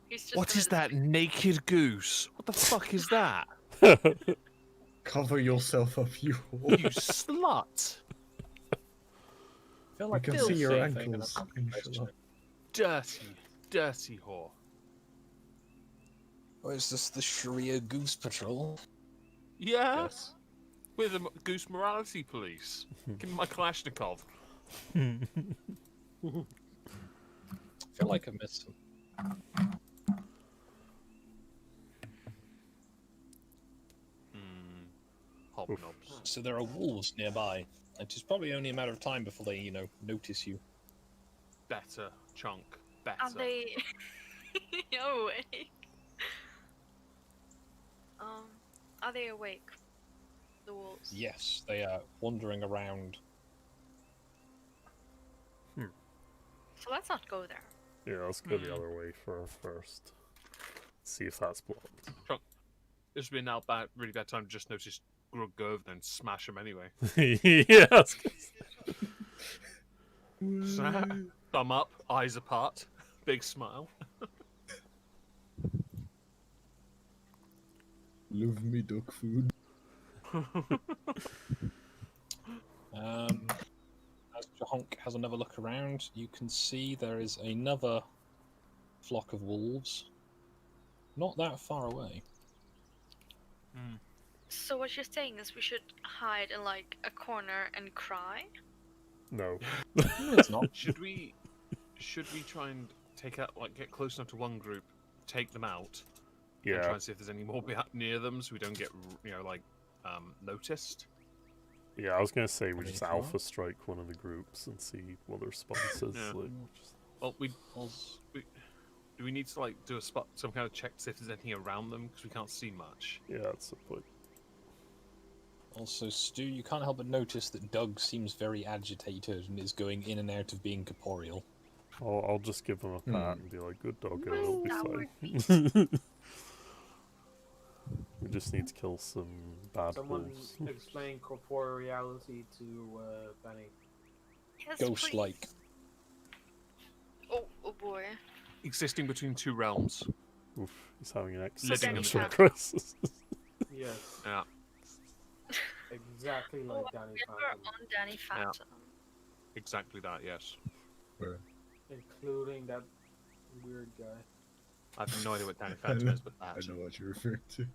He's just What is that naked goose? What the fuck is that? Cover yourself up, you You whore. slut! I feel We like can it's see the your same thing, and I'm ankles. not gonna question inshallah. it. Dirty, dirty whore. Oh, is this the Sharia Goose Patrol? Yeah, Yes. we're the Goose Morality Police. Give me my Kalashnikov. I feel like I missed some. Hobnobs. So there are wolves nearby. It is probably only a matter of time before they, notice you. Better, Chunk. Better. Are they awake? Are they awake? The wolves. Yes, they are wandering around. So let's not go there. Yeah, let's go the other way first. See if that's blocked. Chunk. This would be now really bad time to just notice Grug go over there and smash him anyway. Yeah. Thumb up, eyes apart, big smile. Love me dog food. As Jahonk has another look around, you can see there is another flock of wolves. Not that far away. So what you're saying is we should hide in like a corner and cry? No. No, it's not. Should we try and get close enough to one group, take them out, and try Yeah. and see if there's any more near them, so we don't get noticed? Yeah, I was gonna say we mean, just if you alpha want. strike one of the groups and see what the response is. Yeah. Like, Well, do we need to do some kind of check to see if there's anything around them because we can't see much? yeah, that's the point. Also, Stu, you can't help but notice that Doug seems very agitated and is going in and out of being corporeal. I'll just give him a pat and be like, "Good dog, Why it'll be is fine." We just need to kill some bad Someone wolves. explain corporeality to Benny. Yes, Ghost-like. please. Oh boy. Existing between two realms. Oof, he's having an Living in existential the crisis. Yes, Yeah. exactly like Danny We're Phantom, on Danny Phantom. Exactly that, yes. Where? including that weird guy. I have no idea what Danny Phantom is, but I that. know what you're referring to.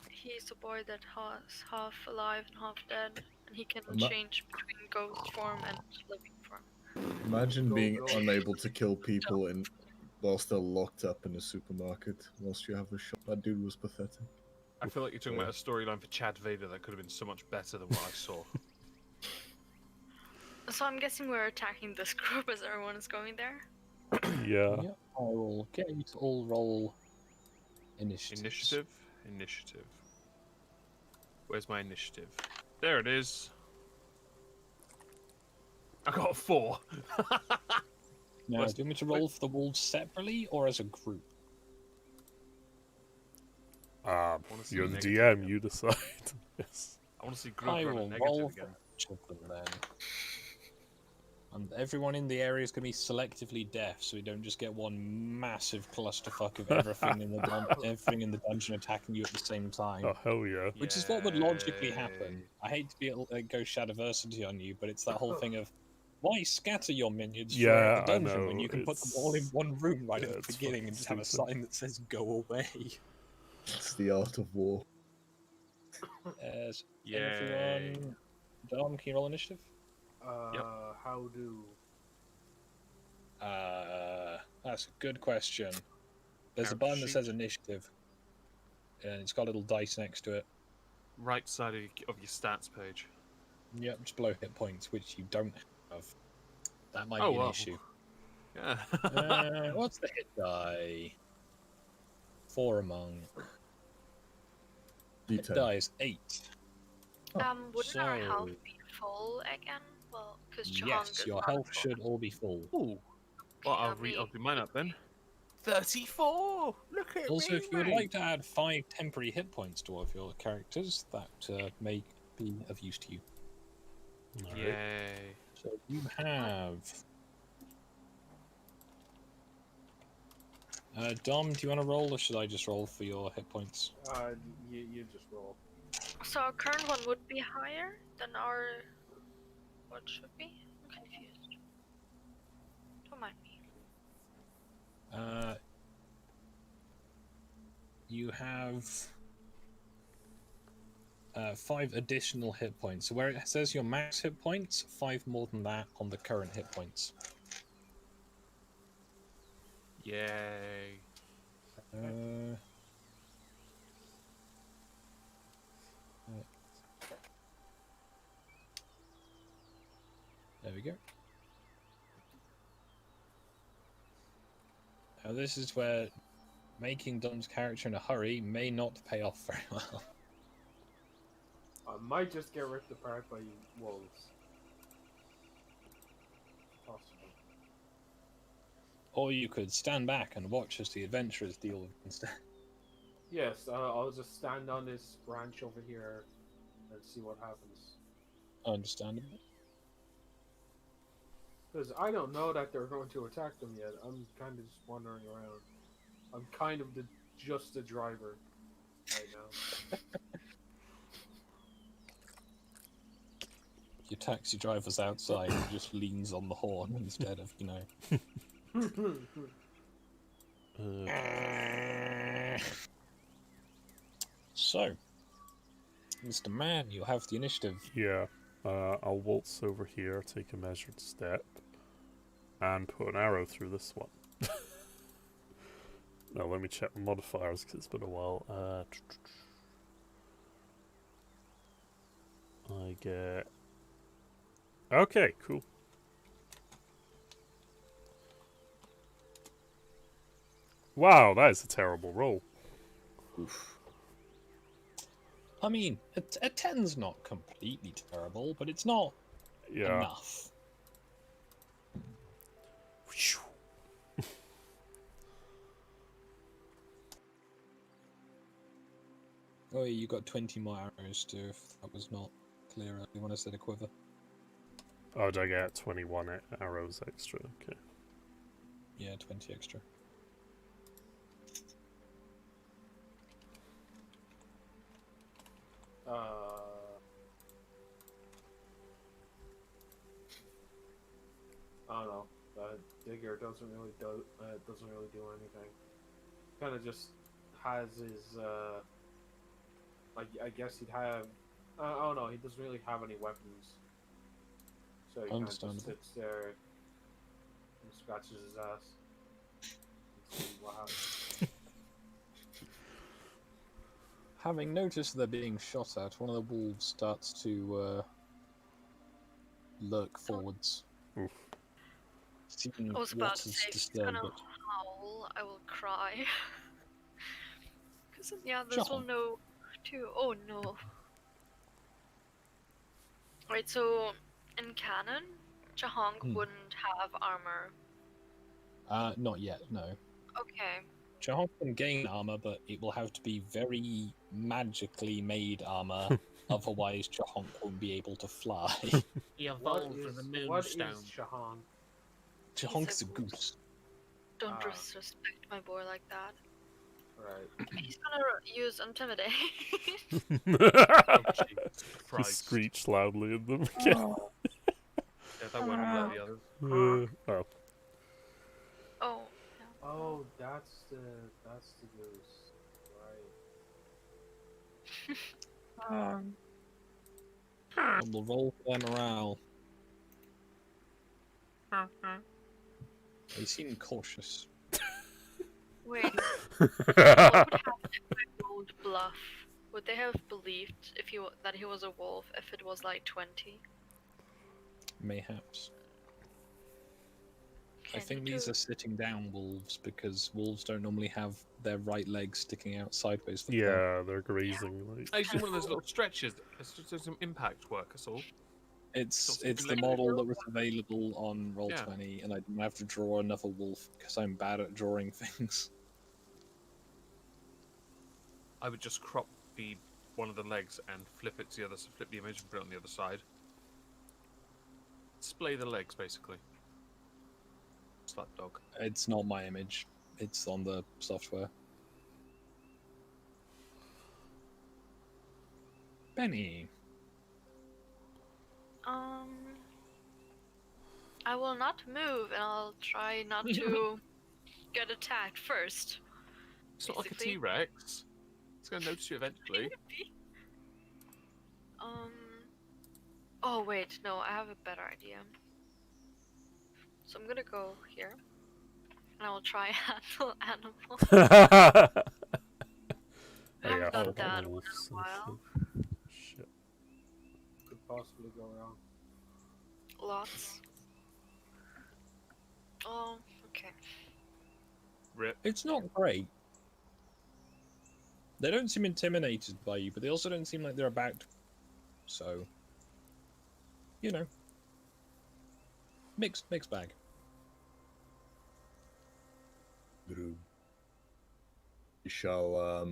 He's a boy that is half alive and half dead, and he can Ama- change between ghost form and living form. Imagine Go, being go. unable to kill people whilst they're locked up in a supermarket whilst you have a shot. That dude was pathetic. I feel like you're talking about a storyline for Chad Vader that could have been so much better than what I saw. So I'm guessing we're attacking this group as everyone is going there. Yeah. Yep, I will get you to all roll initiative. Initiative. Where's my initiative? There it is. I got a 4. Now, Where's- do you want me to roll for the wolves separately or as a group? wanna see You're the negative DM, again. you decide. Yes. I want to see group I run a will negative roll again. for each of them then. And everyone in the area is going to be selectively deaf, so we don't just get one massive clusterfuck of everything in the dungeon attacking you at the same time. Oh, hell yeah. Which is what would logically Yay. happen. I hate to be go Shadowversity on you, but it's that whole thing of why scatter your minions Yeah, throughout the I dungeon when know, you can put them all in it's- one room right yeah, at the it's beginning and fucking just have a stupid. sign that says "Go away." It's the art of war. As Yay. everyone, Dom, can you roll initiative? How do? That's a good question. There's a Count button that sheet. says initiative, and it's got a little dice next to it. Right side of your stats page. Yep, just below hit points, which you don't have. That might Oh, be an well. issue. Yeah. What's the hit die? For a monk. Hit D10. die is 8. Wouldn't our health so- be full again? Well, because Yes, your health should all be full. Ooh. Well, I'll do mine up then. 34. Look at Also, me, if you would mate. like to add 5 temporary hit points to all of your characters, that may be of use to you. Alright. Yay. So you have. Dom, do you want to roll, or should I just roll for your hit points? You just roll. So our current one would be higher than our. What should be? I'm confused. Don't mind me. you have 5 additional hit points. So where it says your max hit points, 5 more than that on the current hit points. Yay. There we go. Now this is where making Dom's character in a hurry may not pay off very well. I might just get ripped apart by wolves. Possible. Or you could stand back and watch as the adventurers deal with it instead. Yes, I'll just stand on this branch over here and see what happens. Understandable. Because I don't know that they're going to attack them yet. I'm kind of just wandering around. I'm kind of just the driver right now. Your taxi driver's outside and just leans on the horn instead of, you know. So, Mr. Man, you have the initiative. Yeah. I'll waltz over here, take a measured step, and put an arrow through this one. Now let me check my modifiers because it's been a while. I get... Okay, cool. Wow, that is a terrible roll. Oof. I mean, a 10's not completely terrible, but it's not enough. Oh, yeah, you got 20 more arrows too, if that was not clear earlier when I said a quiver. Oh, did I get 21 arrows extra? Okay. Yeah, 20 extra. I don't know. Digger doesn't really do anything. Kind of just has his. I guess he'd have. I don't know. He doesn't really have any weapons, so he kind of just sits there and scratches his ass and sees what happens. Having noticed they're being shot at, one of the wolves starts to lurk forwards. Oof. Seeing I was about what to has say, he's disturbed gonna it. howl, I will cry. Because, yeah, this will know too. Oh no. Right, so in canon, Chahonk wouldn't have armor. Not yet, no. Okay. Chahonk can gain armor, but it will have to be very magically made armor. Otherwise, Chahonk won't be able to fly. He What evolved with a what is moonstone. Shahang? Chahonk's a goose. Don't disrespect my boy like that. Right. He's gonna use intimidate. Oh, Jesus He Christ. screeched loudly at them. Yeah, that won't alert the others. Oh. Oh. Oh, that's the goose. Right. And we'll roll for their morale. They seem cautious. Wait. What would happen if I rolled bluff? Would they have believed that he was a wolf if it was like 20? Mayhaps. I Can think you these do- are sitting down wolves because wolves don't normally have their right legs sticking out sideways. For Yeah, they're grazing. Like. I just one of those little stretches. It's just some impact work, that's all. It's Sort of the like- model that was available on Yeah. Roll20, and I didn't have to draw another wolf because I'm bad at drawing things. I would just crop one of the legs and flip it to the other, flip the image and put it on the other side. Splay the legs, basically. Slap dog. It's not my image. It's on the software. Benny. I will not move, and I'll try not to get attacked first. It's not like a basically. T-Rex. It's gonna notice you eventually. Maybe. Oh wait, no, I have a better idea. So I'm gonna go here, and I will try handle animal. I Oh, yeah, haven't done okay. that one in wolves a and while. stuff. Shit. Could possibly go wrong. Lots. Oh, okay. Rip. It's not great. They don't seem intimidated by you, but they also don't seem like they're about to. So, you know, mixed bag. You shall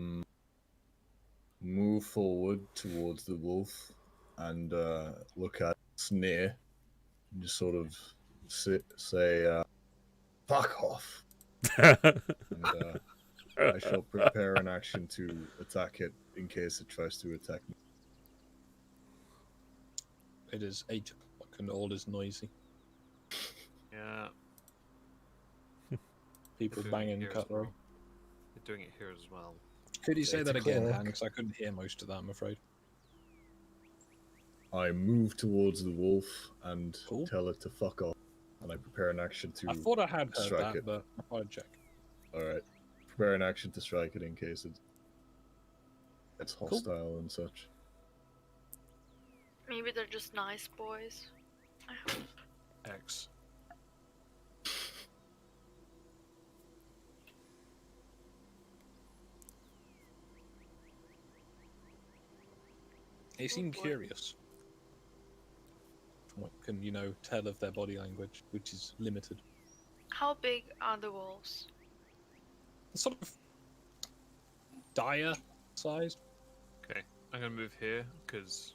move forward towards the wolf and look at its near and just sort of say, "Fuck off," and I shall prepare an action to attack it in case it tries to attack me. It is 8 o'clock and all is noisy. Yeah. People They're doing it banging here as cutlery. well. They're doing it here as well. Could you say 8 that again, o'clock. Han? Because I couldn't hear most of that, I'm afraid. I move towards the wolf and Cool. tell it to fuck off, and I prepare an action to I thought I had heard strike that, it. but I thought I'd check. All right, prepare an action to strike it in case it's hostile and such. Maybe they're just nice boys. I hope. X. They seem boy. curious. From what can, you know, tell of their body language, which is limited. How big are the wolves? Sort of dire sized. Okay, I'm gonna move here because.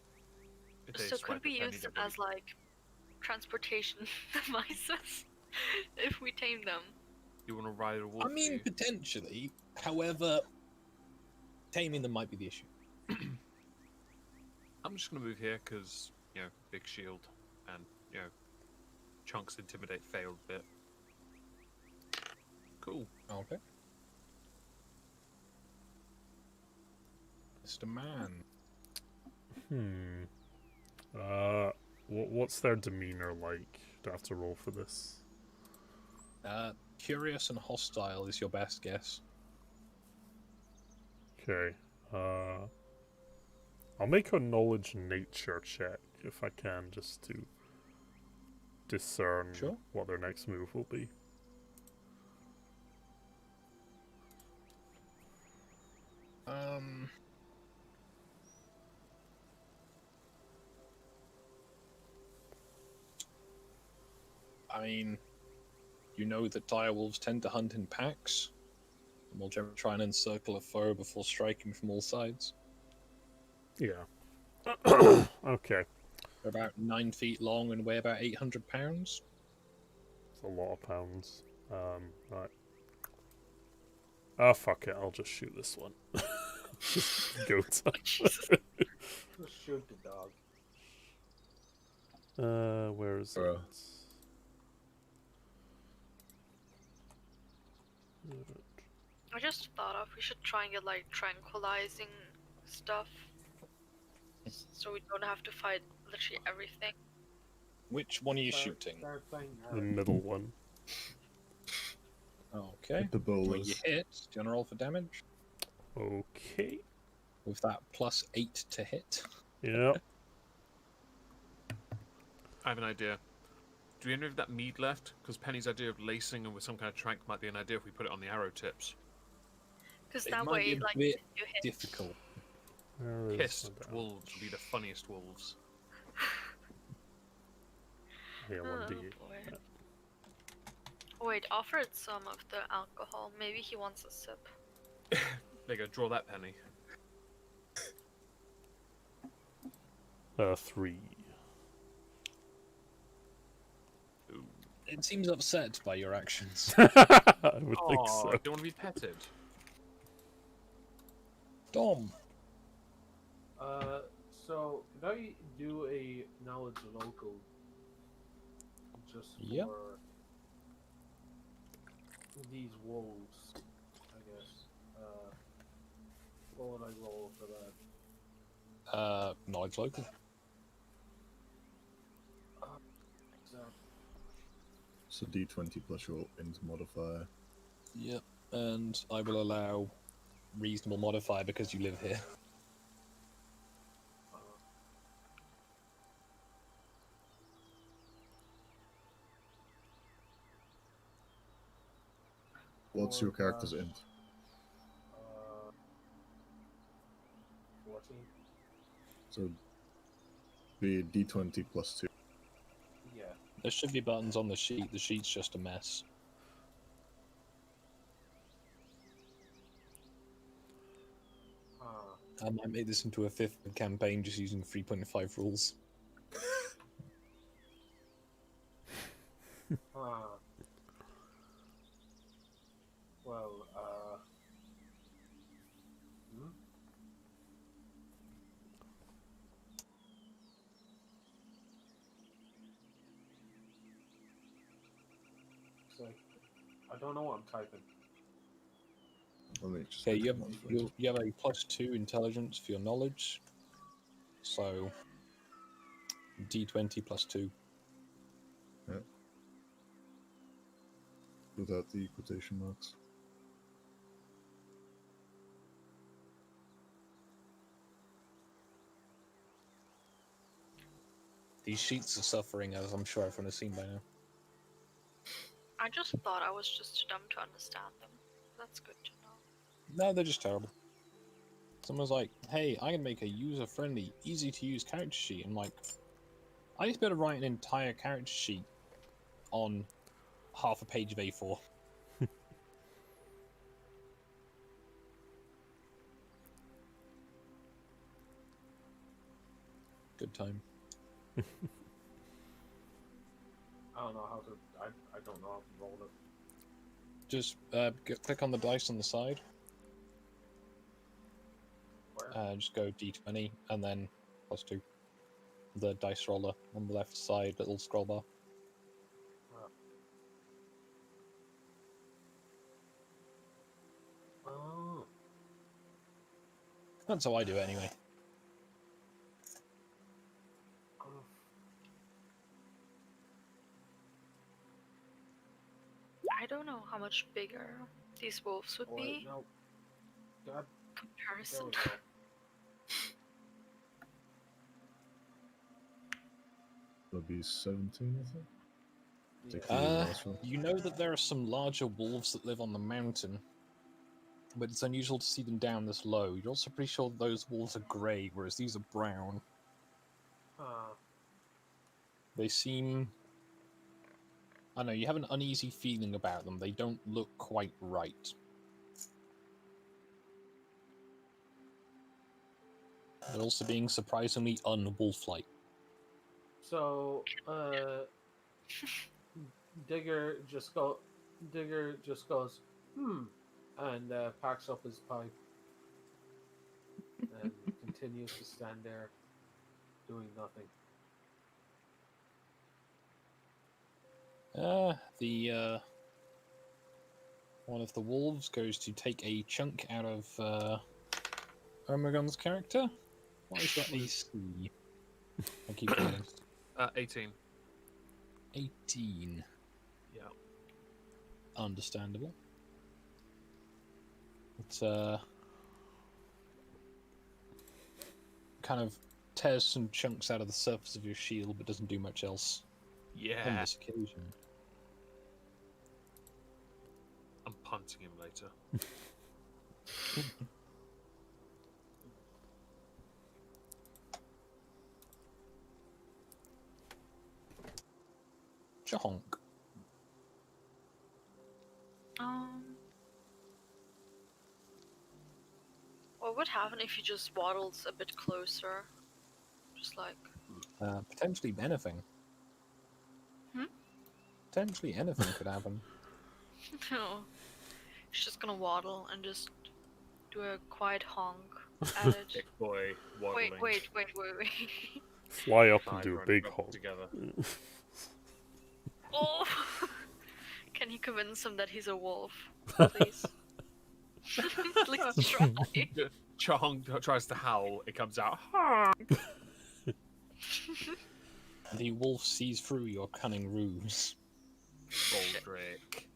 So could we use them as like transportation devices if we tame them? You want to ride a wolf? I mean, do you? potentially. However, taming them might be the issue. I'm just gonna move here because big shield and chunks intimidate failed bit. Cool. Okay. Mr. Man. What's their demeanor like? Do I have to roll for this? Curious and hostile is your best guess. Okay. I'll make a knowledge nature check if I can, just to discern Sure. what their next move will be. I mean, you know that dire wolves tend to hunt in packs, and will generally try and encircle a foe before striking from all sides. Yeah. Okay. They're about 9 feet long and weigh about 800 pounds. It's a lot of pounds. Right. Ah, fuck it. I'll just shoot this one. Just go time. Jesus. Just shoot the dog. Where is Bro. it? I just thought of we should try and get like tranquilizing stuff, so we don't have to fight literally everything. Which one are you Start- shooting? Start playing The middle one. Okay. The When you bolas. hit, do you want to roll for damage? Okay. With that +8 to hit. Yep. I have an idea. Do we have any of that mead left? Because Penny's idea of lacing and with some kind of trank might be an idea if we put it on the arrow tips. Because It that might way, be a like, bit you hit. difficult. Where is Pissed my damage? wolves will be the funniest wolves. Yeah, Oh, 1d8. boy. Wait, offer it some of the alcohol. Maybe he wants a sip. There you go, draw that penny. 3. Ooh. It seems upset by your actions. I would think Aw, so. do you want to be petted? Dom. So could I do a knowledge local just Yep. for these wolves? I guess. What would I roll for that? Knowledge local. So, So D20 plus your int modifier. Yep. And I will allow reasonable modifier because you live here. uh, What's for your character's that, int? 14. So be D20 plus 2. Yeah. There should be buttons on the sheet. The sheet's just a mess. I might make this into a 5th campaign just using 3.5 rules. Well, So, I don't know what I'm typing. Let me just Okay, get you the have, modifier. you have a +2 intelligence for your knowledge. So, D20 plus 2. Without the quotation marks. These sheets are suffering, as I'm sure everyone has seen by now. I just thought I was just too dumb to understand them. That's good to know. No, they're just terrible. Someone's like, hey, I can make a user-friendly, easy-to-use character sheet. I'm like, I used to be able to write an entire character sheet on half a page of A4. Good time. I don't know how to. I don't know how to roll it. Just click on the dice on the side. Where? Just go D20 and then +2. The dice roller on the left side, little scroll bar. Oh. That's how I do it anyway. I don't know how much bigger these wolves would Oh, wait, be. no. God, there Comparison. we go. That'll be 17, I think. Take Yeah. the last one. You know that there are some larger wolves that live on the mountain, but it's unusual to see them down this low. You're also pretty sure that those wolves are grey, whereas these are brown. They seem... I don't know, you have an uneasy feeling about them. They don't look quite right. They're also being surprisingly un-wolf-like. So, Digger just goes, and packs up his pipe and continues to stand there doing nothing. One of the wolves goes to take a chunk out of Omegon's character. What is your AC? I keep forgetting. 18. 18. Yeah. Understandable. It's kind of tears some chunks out of the surface of your shield, but doesn't do much else on Yeah. this occasion. I'm punting him later. Chonk. What would happen if you just waddled a bit closer? Just like... Potentially anything. Hmm? Potentially anything could happen. No. He's just gonna waddle and just do a quiet honk at it. Big boy waddling. Wait. Fly up and Five do a run big up hop. together. Oh! Can you convince him that he's a wolf, please? At least try. Chong tries to howl. It comes out. The wolf sees through your cunning ruse. Baldric.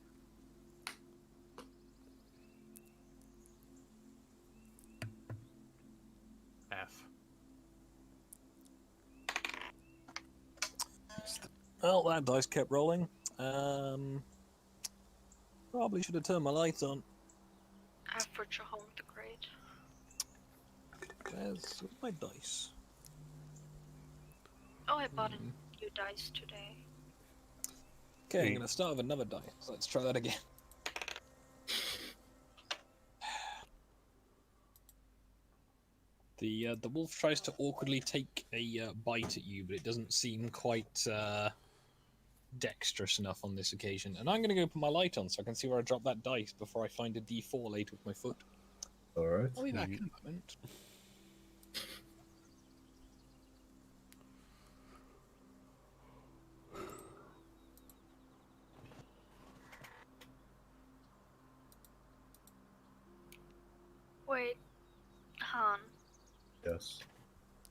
F. Well, that dice kept rolling. Probably should have turned my lights on. F for Chahong the Great. Where's my dice? Oh, I bought a new dice today. Okay, I'm gonna start with another dice. Let's try that again. The wolf tries to awkwardly take a bite at you, but it doesn't seem quite dexterous enough on this occasion. And I'm going to go put my light on so I can see where I drop that dice before I find a D4 later with my foot. Alright. I'll be back in a moment. Wait, Han, Yes.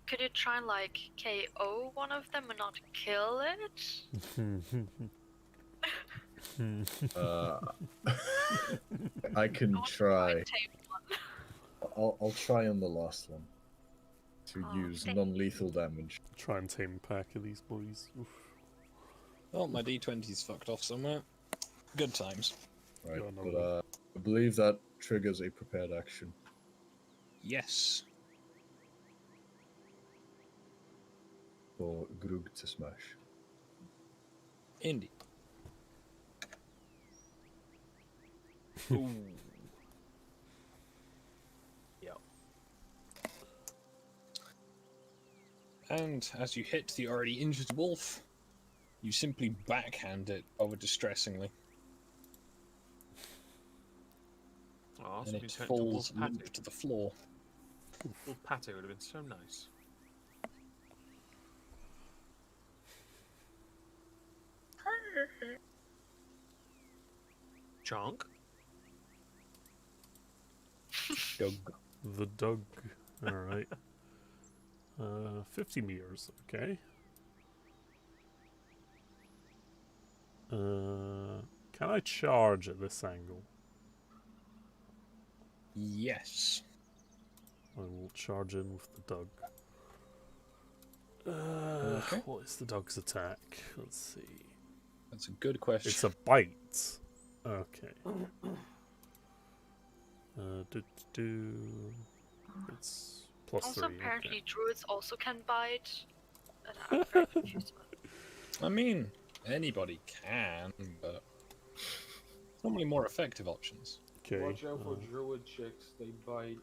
could you try and like KO one of them and not kill it? I can I want to try. tame one. I'll try on the last one to Oh, use thank non-lethal damage. Try and tame a pack of these boys. Oof. Oh, my D20's fucked off somewhere. Good times. Right, Yeah, no but way. I believe that triggers a prepared action. Yes. For Grug to smash. Indeed. Ooh. Yep. And as you hit the already injured wolf, you simply backhand it over distressingly, Oh, and so it we turned to falls Wolf limp Patty. to the floor. Wolf Patty would have been so nice. Chunk? Doug. The Doug. Alright. 50 meters, okay. Can I charge at this angle? Yes. I will charge in with the Doug. Okay. What is the Doug's attack? Let's see. That's a good question. It's a bite. Okay. It's plus Also, 3. apparently, Okay. druids also can bite. And I'm very confused about it. I mean, anybody can, but normally more effective options. Okay. Watch out for druid chicks, they bite.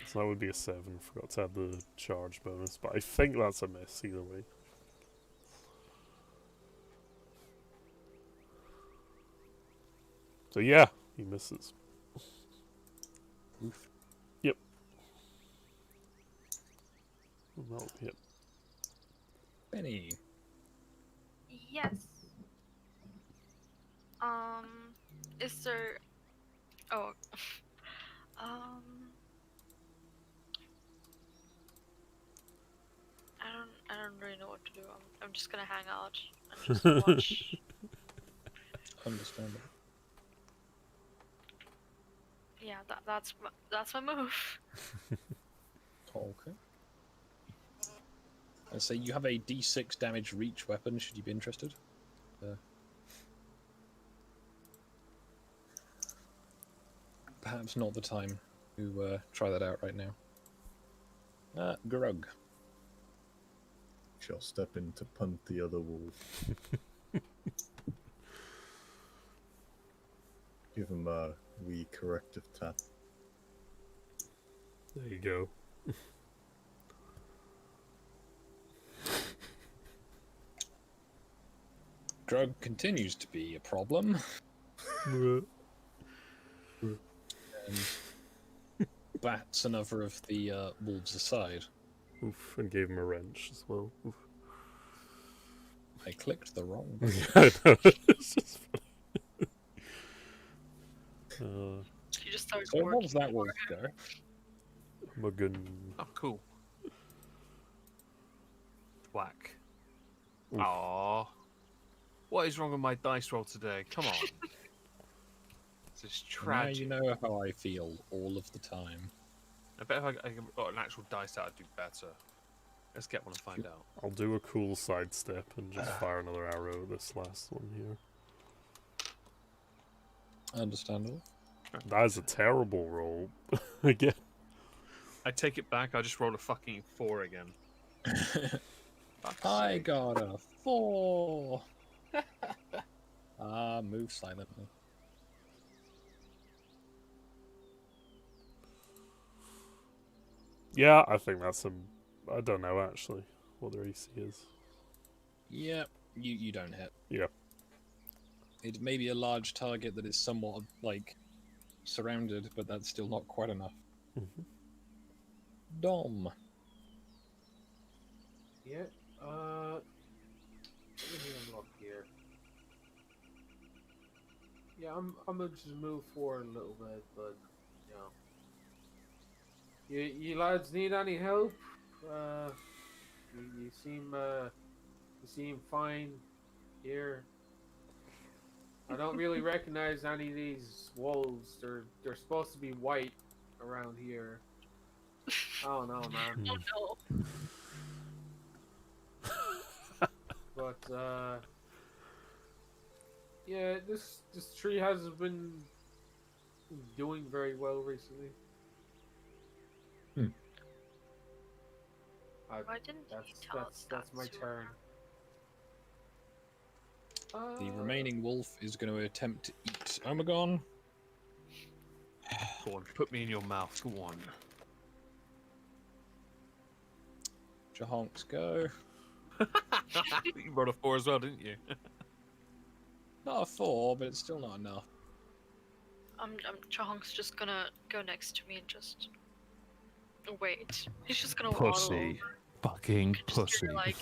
So that would be a 7. Forgot to add the charge bonus, but I think that's a miss either way. So yeah, he misses. Oof. Yep. Well, yep. Benny. Yes. Is there? Oh. I don't really know what to do. I'm just gonna hang out and just watch. Understandable. Yeah, that's my move. Okay. I say you have a D6 damage reach weapon. Should you be interested? Perhaps not the time to try that out right now. Grug. Shall step in to punt the other wolf. Give him a wee corrective tap. There you go. Grug continues to be a problem. And bats another of the wolves aside. Oof, and gave him a wrench as well. Oof. I clicked the wrong I know, it's just funny. You just start So what working does that for wolf him. go? Mugun. Oh, cool. Whack. Oof. Aww. What is wrong with my dice roll today? Come on. This is Now tragic. you know how I feel all of the time. I bet if I got an actual dice out, I'd do better. Let's get one and find out. I'll do a cool sidestep and just fire another arrow at this last one here. Understandable. That is a terrible roll. Again. I take it back. I just rolled a fucking 4 again. Fuck's I sake. got a 4. Move silently. Yeah, I think that's a... I don't know, actually, what their AC is. Yep, you don't hit. Yeah. It may be a large target that is somewhat, like, surrounded, but that's still not quite enough. Mm-hmm. Dom. Yeah. Let me look here. Yeah, I'm gonna just move forward a little bit, but you lads need any help? You seem fine here. I don't really recognize any of these wolves. They're supposed to be white around here. I don't know, man. Oh no. But yeah, this tree hasn't been doing very well recently. Why didn't he tell us That's that my sooner? turn. The remaining wolf is going to attempt to eat Omegon. Go on, put me in your mouth. Go on. Jahonks go. You rolled a 4 as well, didn't you? Not a 4, but it's still not enough. Chahonk's just gonna go next to me and just wait. He's just gonna waddle Pussy. over. Fucking You just hear, like,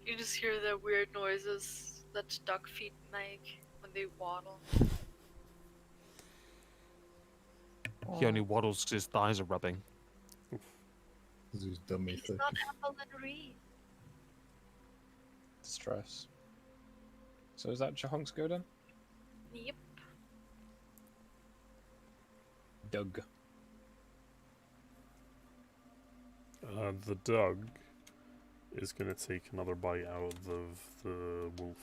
you just hear the weird noises that duck feet make when they waddle. He only waddles because his thighs are rubbing. This is dummy He's thick. not Evelyn Reed. Stress. So is that Jahonks go then? Yep. Doug. The dog is going to take another bite out of the wolf.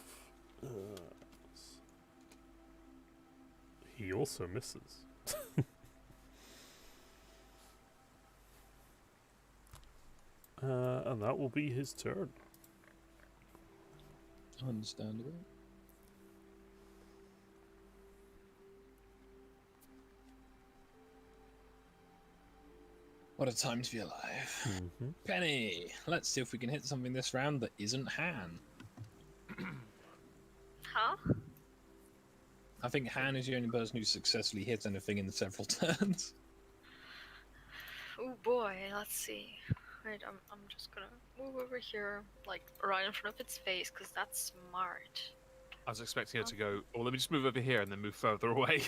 He also misses. And that will be his turn. Understandable. What a time to be alive. Mm-hmm. Penny, let's see if we can hit something this round that isn't Han. Huh? I think Han is the only person who successfully hits anything in several turns. Oh boy, let's see. Wait, I'm just gonna move over here, like right in front of its face, because that's smart. I was expecting her to go, oh, let me just move over here and then move further away.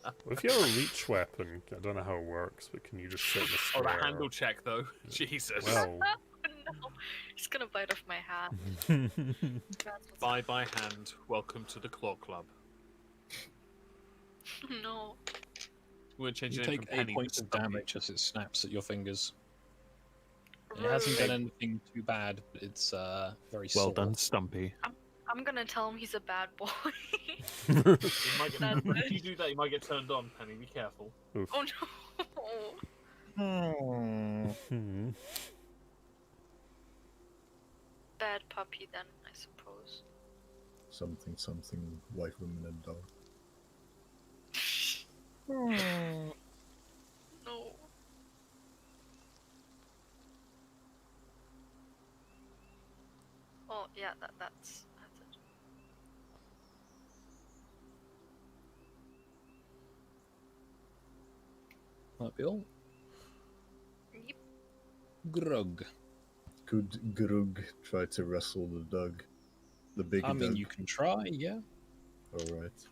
Well, if you have a reach weapon, I don't know how it works, but can you just sit in a Oh, square? that handle check, though. Jesus. Well, Oh no, he's gonna bite off my hand. That's what's Bye-bye hand. Welcome to the Claw Club. No. We're going to change You your name take from 8 Penny points to of Stumpy. damage as it snaps at your fingers. It hasn't done anything too bad, but it's very Well sore. done, Stumpy. I'm gonna tell him he's a bad boy. You might get, That's if it. you do that, you might get turned on, Penny. Be careful. Oh no. hmm. Bad puppy then, I suppose. Something, white women and dog. No. Oh yeah, that's it. Might be all. Yep. Could Grug. Grug try to wrestle the dog? The big I dog? mean, you can try, yeah. Alright.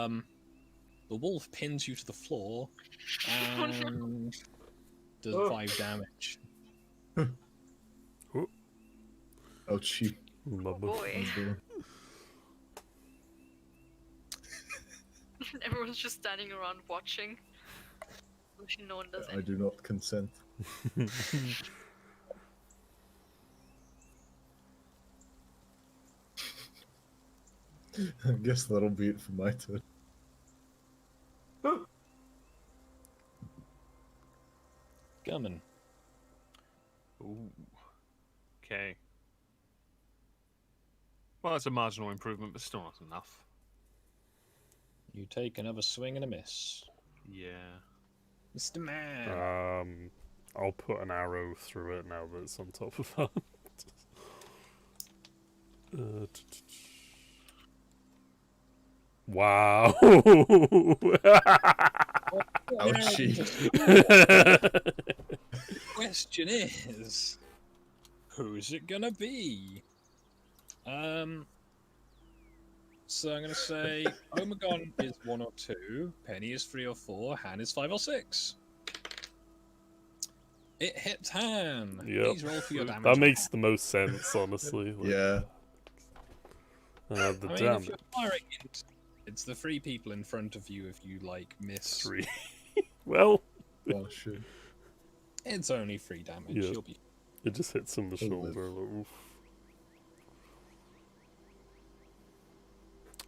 The wolf pins you to the floor and does Oh. 5 damage. Ouchie. Oh Mama. boy. Oh, Everyone's just standing around watching. Actually, no one does I anything. do not consent. I guess that'll be it for my turn. Gurman. Ooh. Okay. Well, it's a marginal improvement, but still not enough. You take another swing and a miss. Yeah. Mr. Man. I'll put an arrow through it now that it's on top of that. Wow. Ouchie. Question is, who's it gonna be? So I'm gonna say Omegon is 1 or 2, Penny is 3 or 4, Han is 5 or 6. It hits Han. Yep. Please roll for your damage. That makes the most sense, honestly. Like, Yeah. the I mean, if damage. you're firing it's the 3 people in front of you if you like miss. 3. Well, Oh shit. It's only 3 damage. Yeah. You'll be. it just hits him the He'll live. shoulder. Like, oof.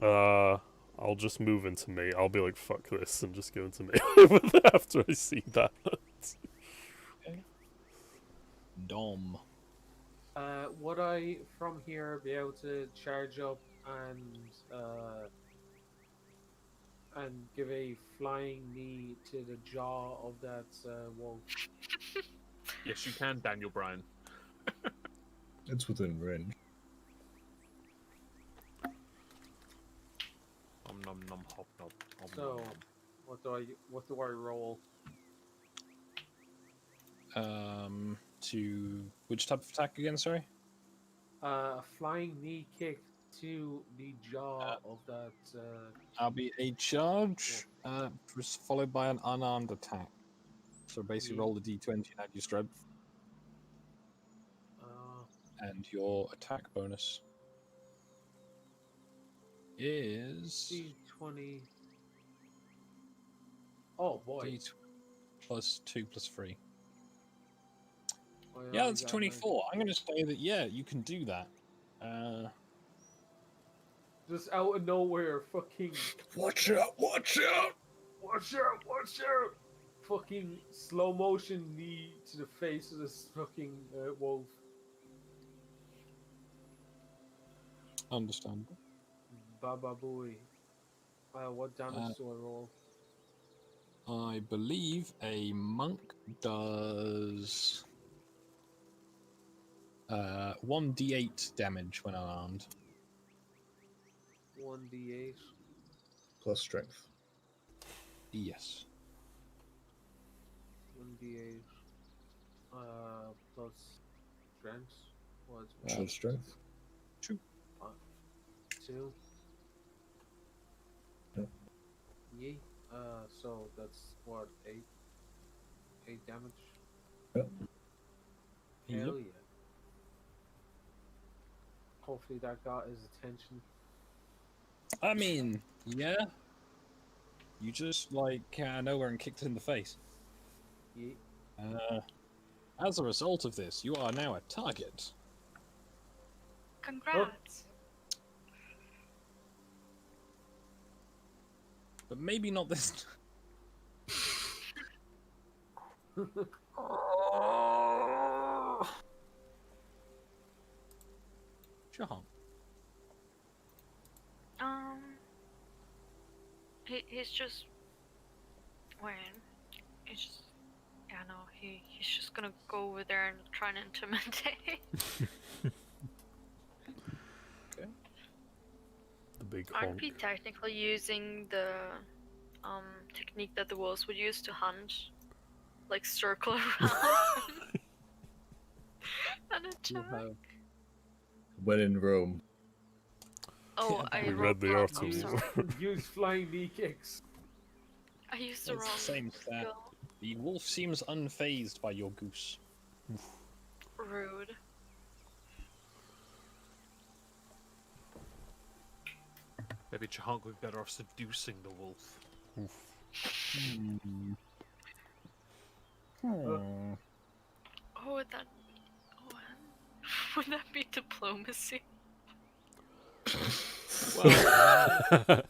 I'll just move into melee. I'll be like, fuck this, and just go into melee with it after I see that. Dom. Would I from here be able to charge up and give a flying knee to the jaw of that wolf? Yes, you can, Daniel Bryan. It's within range. Nom nom nom hop nom. Nom, So, nom, nom. what do I roll? To which type of attack again? Sorry. A flying knee kick to the jaw of that. I'll be a charge, followed by an unarmed attack. So basically, Yeah. roll the d20 and add your strength and your attack bonus is D20. Oh boy. d20 plus 2 plus 3. I Yeah, already that's got 24. I'm going to say that yeah, you can do that. Just out of nowhere, fucking. Watch out! Watch out! Watch out! Watch out! Fucking slow motion knee to the face of this fucking wolf. Understandable. Baba boy. What damage do I roll? I believe a monk does 1d8 damage when unarmed. 1d8. Plus strength. Yes. 1d8. Plus strength. What's True strength. 2? Yep. Yee. So that's what, 8 damage? Yep. Hell yeah. Hopefully that got his attention. I mean, yeah. You just like came out of nowhere and kicked it in the face. Yee. As a result of this, you are now a target. Congrats. But maybe not this. Sure. He's just. Wait. He's just. Yeah, no. He's just gonna go over there and try and intimidate. The big Aren't honk. we technically using the technique that the wolves would use to hunt? Like circle around and You attack? have When in Rome. Oh, I We rolled read the bluff, article. I'm sorry. Use flying knee kicks. I used the It's wrong the same stat. skill. The wolf seems unfazed by your goose. Rude. Maybe Chahonk would be better off seducing the wolf. Oh, would that... Oh, would that be diplomacy? Well,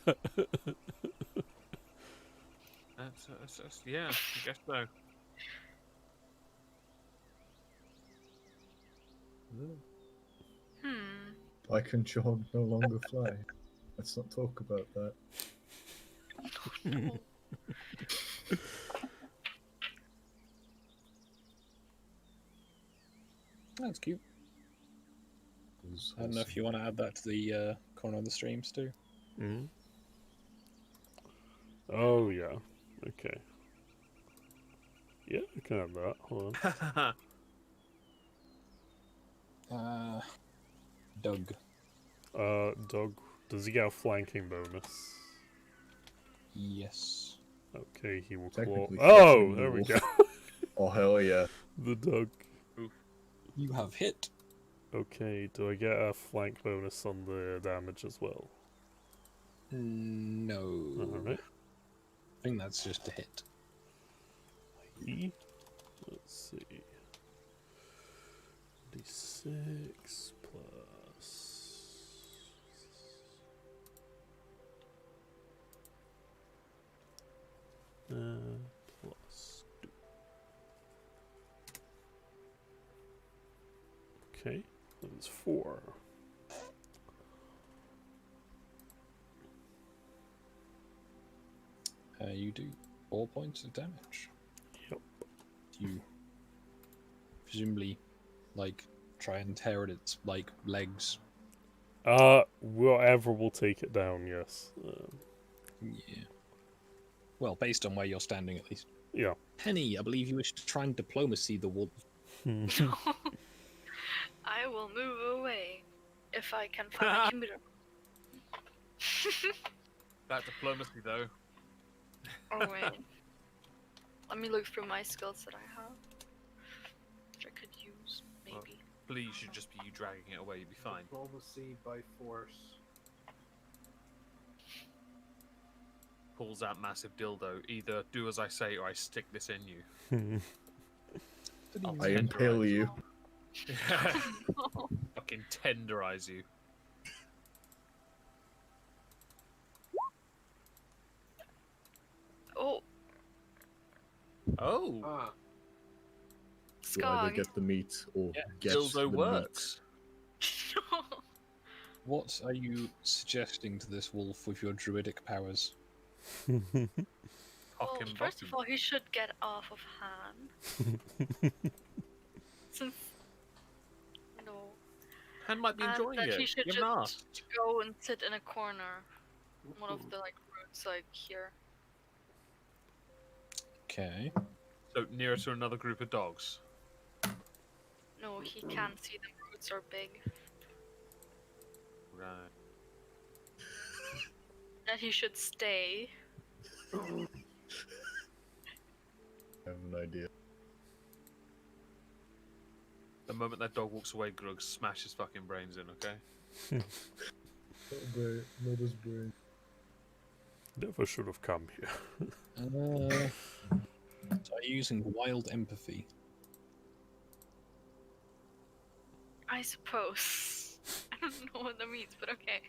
that's yeah, I guess so. Hmm. Why can John no longer fly? Let's not talk about that. No. That's cute. It was I don't know if you want to add that to the corner of the stream, Stu. Mm. Oh yeah. Okay. Yeah, I can have that. Hold on. Doug. Doug, does he get a flanking bonus? Yes. Okay, he will claw. Technically Oh, flanking there we wolf. go. Oh hell yeah! The Doug. You have hit. Okay, do I get a flank bonus on the damage as well? No. Alright. I think that's just a hit. Let's see. D6 plus. Plus 2. Okay, that's 4. You do 4 points of damage. Yep. You presumably, like, try and tear at its, like, legs. Whatever will take it down, yes. Yeah. Well, based on where you're standing, at least. Yeah. Penny, I believe you wish to try and diplomacy the wolf. I will move away if I can find a computer. That diplomacy, though. Oh wait. Let me look through my skills that I have. Which I could use, maybe. Please should just be you dragging it away. You'd be fine. Diplomacy by force. Pulls out massive dildo. Either do as I say or I stick this in you. I impale you. Oh, Fucking tenderize you. oh, Oh, Ah, You either Skog. get the meat or Yeah, get dildo the works. What are you suggesting to this wolf with your druidic powers? Well, Cock and first of bottom. all, he should get off of Han. Since, no, Han might be and enjoying that it. he should You haven't just asked. go and sit in a corner. One of the like roots, like here. Okay. So nearer to another group of dogs. No, he can't see them. Roots are big. Right. And he should stay. I have an idea. The moment that dog walks away, Grug smash his fucking brains in, okay? Not his brain. Never should have come here. So are you using wild empathy? I suppose. I don't know what that means, but okay.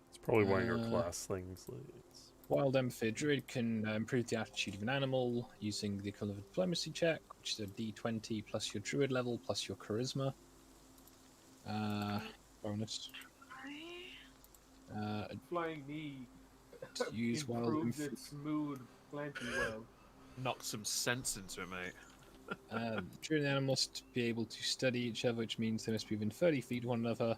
It's probably one of your Uh, class things. Like it's... Wild empathy. A druid can improve the attitude of an animal using the equivalent of a diplomacy check, which is a d20 plus your druid level plus your charisma. Bonus. flying knee. To use wild improved empathy. its mood plenty well. Knock some sense into it, mate. Druid and animal must be able to study each other, which means they must be within 30 feet of one another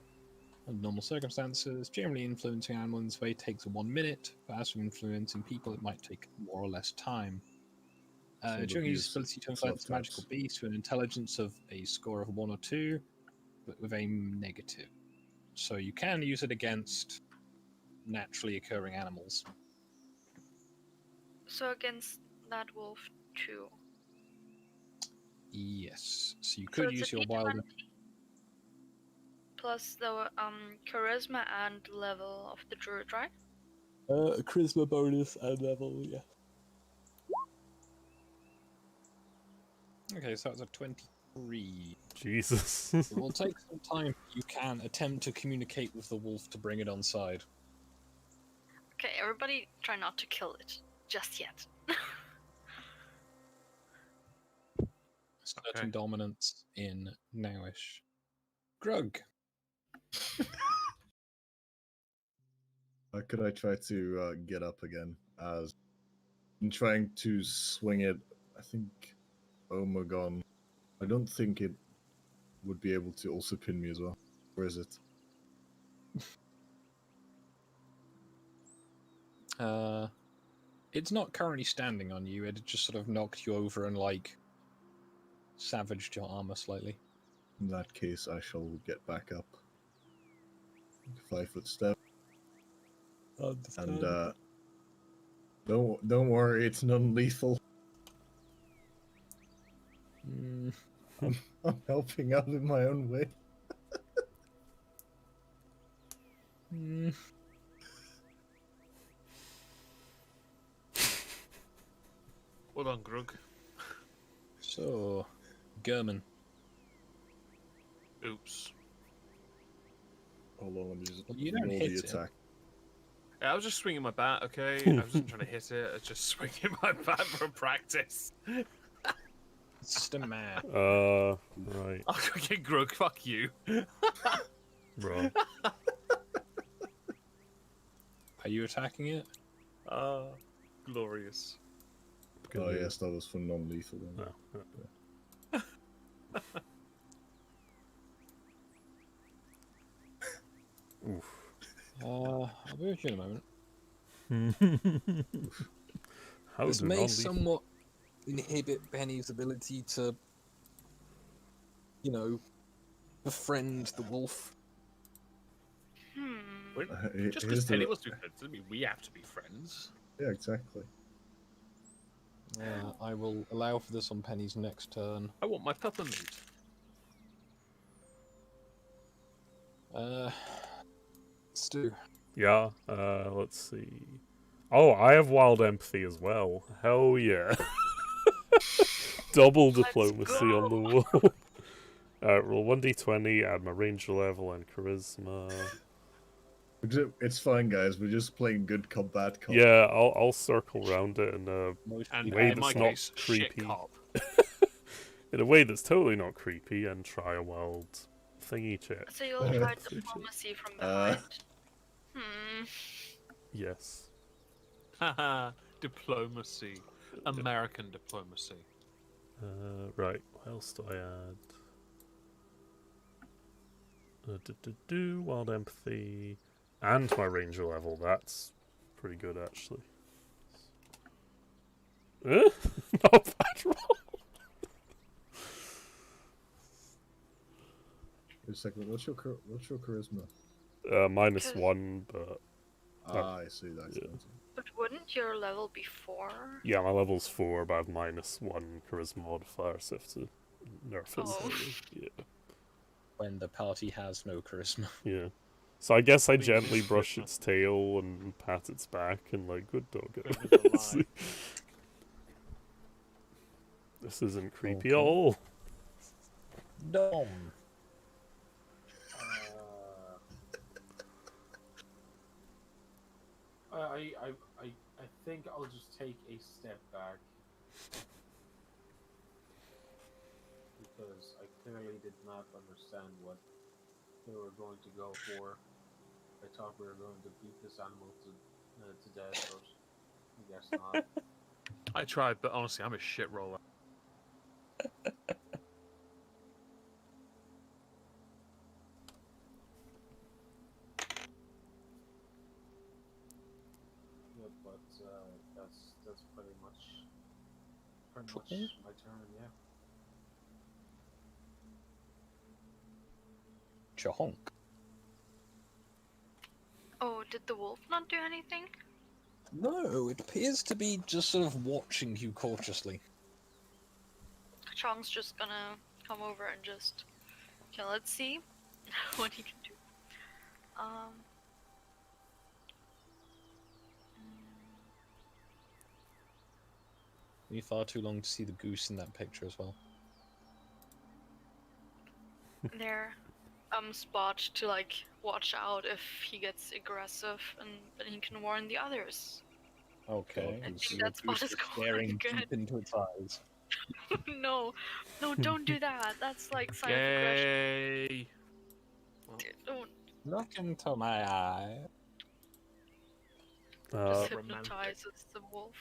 under normal circumstances. Generally, influencing an animal in this way takes 1 minute, but as for influencing people, it might take more or less time. So During the his use ability to influence subtypes. magical beast with an intelligence of a score of 1 or 2, but with a negative. So you can use it against naturally occurring animals. So against that wolf too. Yes. So you So could it's use a your wild. D20 plus the charisma and level of the druid, right? Charisma bonus and level, yeah. Okay, so that's a 23. Jesus. It will take some time. You can attempt to communicate with the wolf to bring it on side. Okay, everybody try not to kill it. Just yet. Certain Okay. dominance in Nowish. Grug. How could I try to get up again? As I'm trying to swing it, I think Omegon. I don't think it would be able to also pin me as well. Where is it? It's not currently standing on you. It just sort of knocked you over and like savaged your armor slightly. In that case, I shall get back up. 5-foot step, and don't worry, it's non-lethal. Mm, I'm helping out in my own way. mm. Well done, Grug. So, German. Oops. Hold on, let me just Well, you don't roll hit the it. attack. Yeah, I was just swinging my bat, okay? I wasn't trying to hit it. I was just swinging my bat for practice. It's just a man. Right. Okay, Grug, fuck you. Right. Are you attacking it? Glorious. Oh yes, that was for non-lethal. Then. No. Oof. I'll be with you in a moment. How This do may non-lethal- somewhat inhibit Benny's ability to, befriend the wolf. Wait, just Here's because Penny the- was too good doesn't mean we have to be friends. Yeah, exactly. I will allow for this on Penny's next turn. I want my peppermint. Stu. Yeah, let's see. Oh, I have wild empathy as well. Hell yeah. Double diplomacy on the wall. Roll 1d20, add my ranger level and charisma. It's fine, guys. We're just playing good combat. Yeah, I'll circle around it in a And way in my that's not case, shit creepy. cop. In a way that's totally not creepy, and try a wild thingy check. So you'll try diplomacy from behind. Yes. Haha, diplomacy. American diplomacy. Right, what else do I add? Wild empathy. And my ranger level, that's pretty good actually. Not a bad roll. Wait a second. What's your charisma? -1, but I see that. Yeah. But wouldn't your level be 4? yeah, my level's 4, but I have -1 charisma modifier, so I have to nerf it Oh. slightly. Yeah. When the party has no charisma. Yeah. So I guess I Maybe gently just brush charisma. its tail and pat its back and like, good doggo. Charisma's a lie. This isn't creepy Okay. at all. Dom. I think I'll just take a step back because I clearly did not understand what they were going to go for. I thought we were going to beat this animal to death, but I guess not. I tried, but honestly, I'm a shit roller. Yeah, but that's pretty much Okay. my turn. Yeah. much a honk. Oh, did the wolf not do anything? No, it appears to be just sort of watching you cautiously. Chong's just gonna come over and just. Okay, let's see what he can do. Um. You're far too long to see the goose in that picture as well. There, spot to like watch out if he gets aggressive, and then he can warn the others. Okay. I and think so that the spot goose is staring going deep good. into its eyes. No, don't do that. That's like sign of aggression. Yay! Don't Look into my eye. just Romantic. hypnotizes the wolf.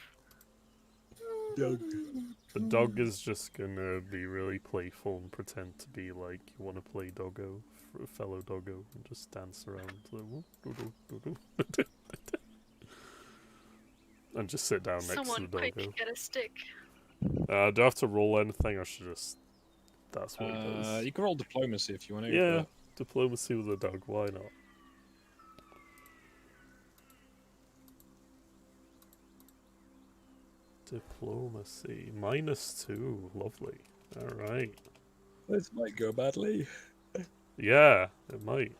The dog is just gonna be really playful and pretend to be like you want to play doggo for a fellow doggo and just dance around and just sit down next Someone to the quick, doggo. get a stick. Do I have to roll anything, or should just that's what he does? You can roll diplomacy if you want to. Yeah, diplomacy with a dog. Why not? Diplomacy -2. Lovely. All right. This might go badly. Yeah, it might.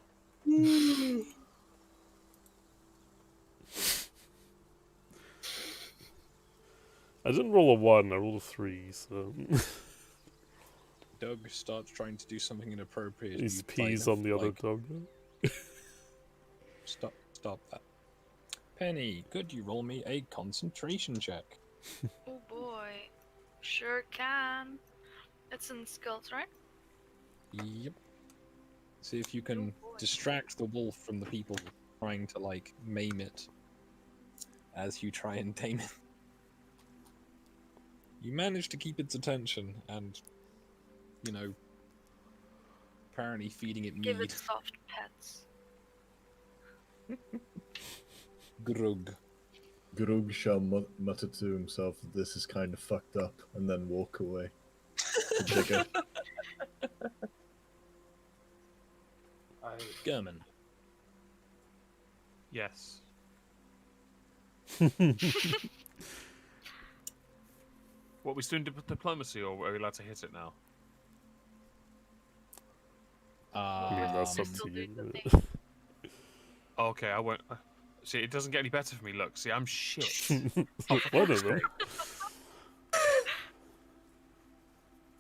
I didn't roll a 1, I rolled a 3, so... Doug starts trying to do something inappropriate. He's you peas kind on of, the other like, dog. Stop that. Penny, could you roll me a concentration check? Oh boy, sure can. It's in skills, right? Yep. See if you can Oh boy. distract the wolf from the people trying to, like, maim it as you try and tame it. You manage to keep its attention and, you know, apparently feeding it Give mead. it soft pets. Grug. Grug shall mutter to himself, "This is kind of fucked up," and then walk away. To Digger. German. Yes. What, we still doing diplomacy, or are we allowed to hit it now? I mean, that's We're up still to doing the you. thing. Oh, okay, I won't. See, it doesn't get any better for me. Look, see, I'm shit. One of them.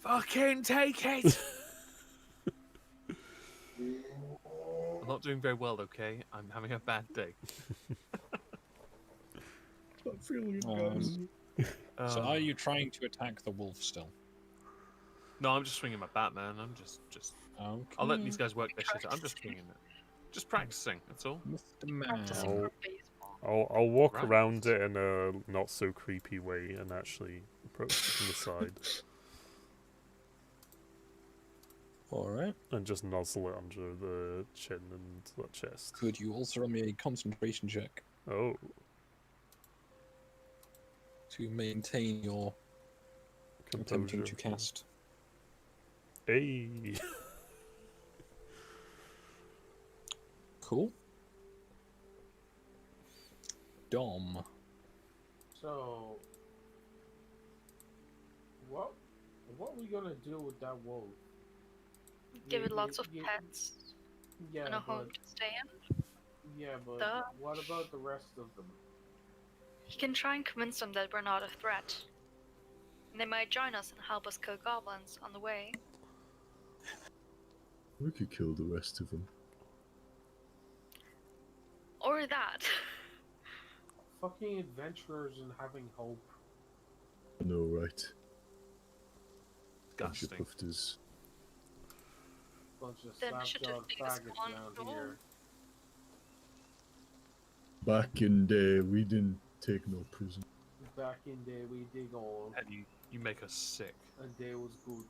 Fucking take it! I'm not doing very well, okay? I'm having a bad day. Not feeling it, Um, guys. So are you trying to attack the wolf still? No, I'm just swinging my bat, man. I'm just. Okay. I'll let these guys work their shit out. I'm just swinging it. Just practicing, that's all. Mr. Man. Practicing Oh. for baseball. I'll walk Right. around it in a not so creepy way and actually approach it from the side Alright. and just nozzle it under the chin and the chest. Could you also roll me a concentration check Oh, to maintain your attempting composure. to cast? Hey. Cool. Dom. So, what are we gonna do with that wolf? Give You- it lots you- of you- pets Yeah, and a home but to stay in. yeah, but Duh. what about the rest of them? He can try and convince them that we're not a threat. And they might join us and help us kill goblins on the way. We could kill the rest of them. Or that. Fucking adventurers and having hope. No, right. Bunch of Disgusting. pufters. Bunch of Then we should just slapjawed take this faggots one around roll. here. Back in day, we didn't take no prison. Back in day, we dig all, And you make us sick. and day was good.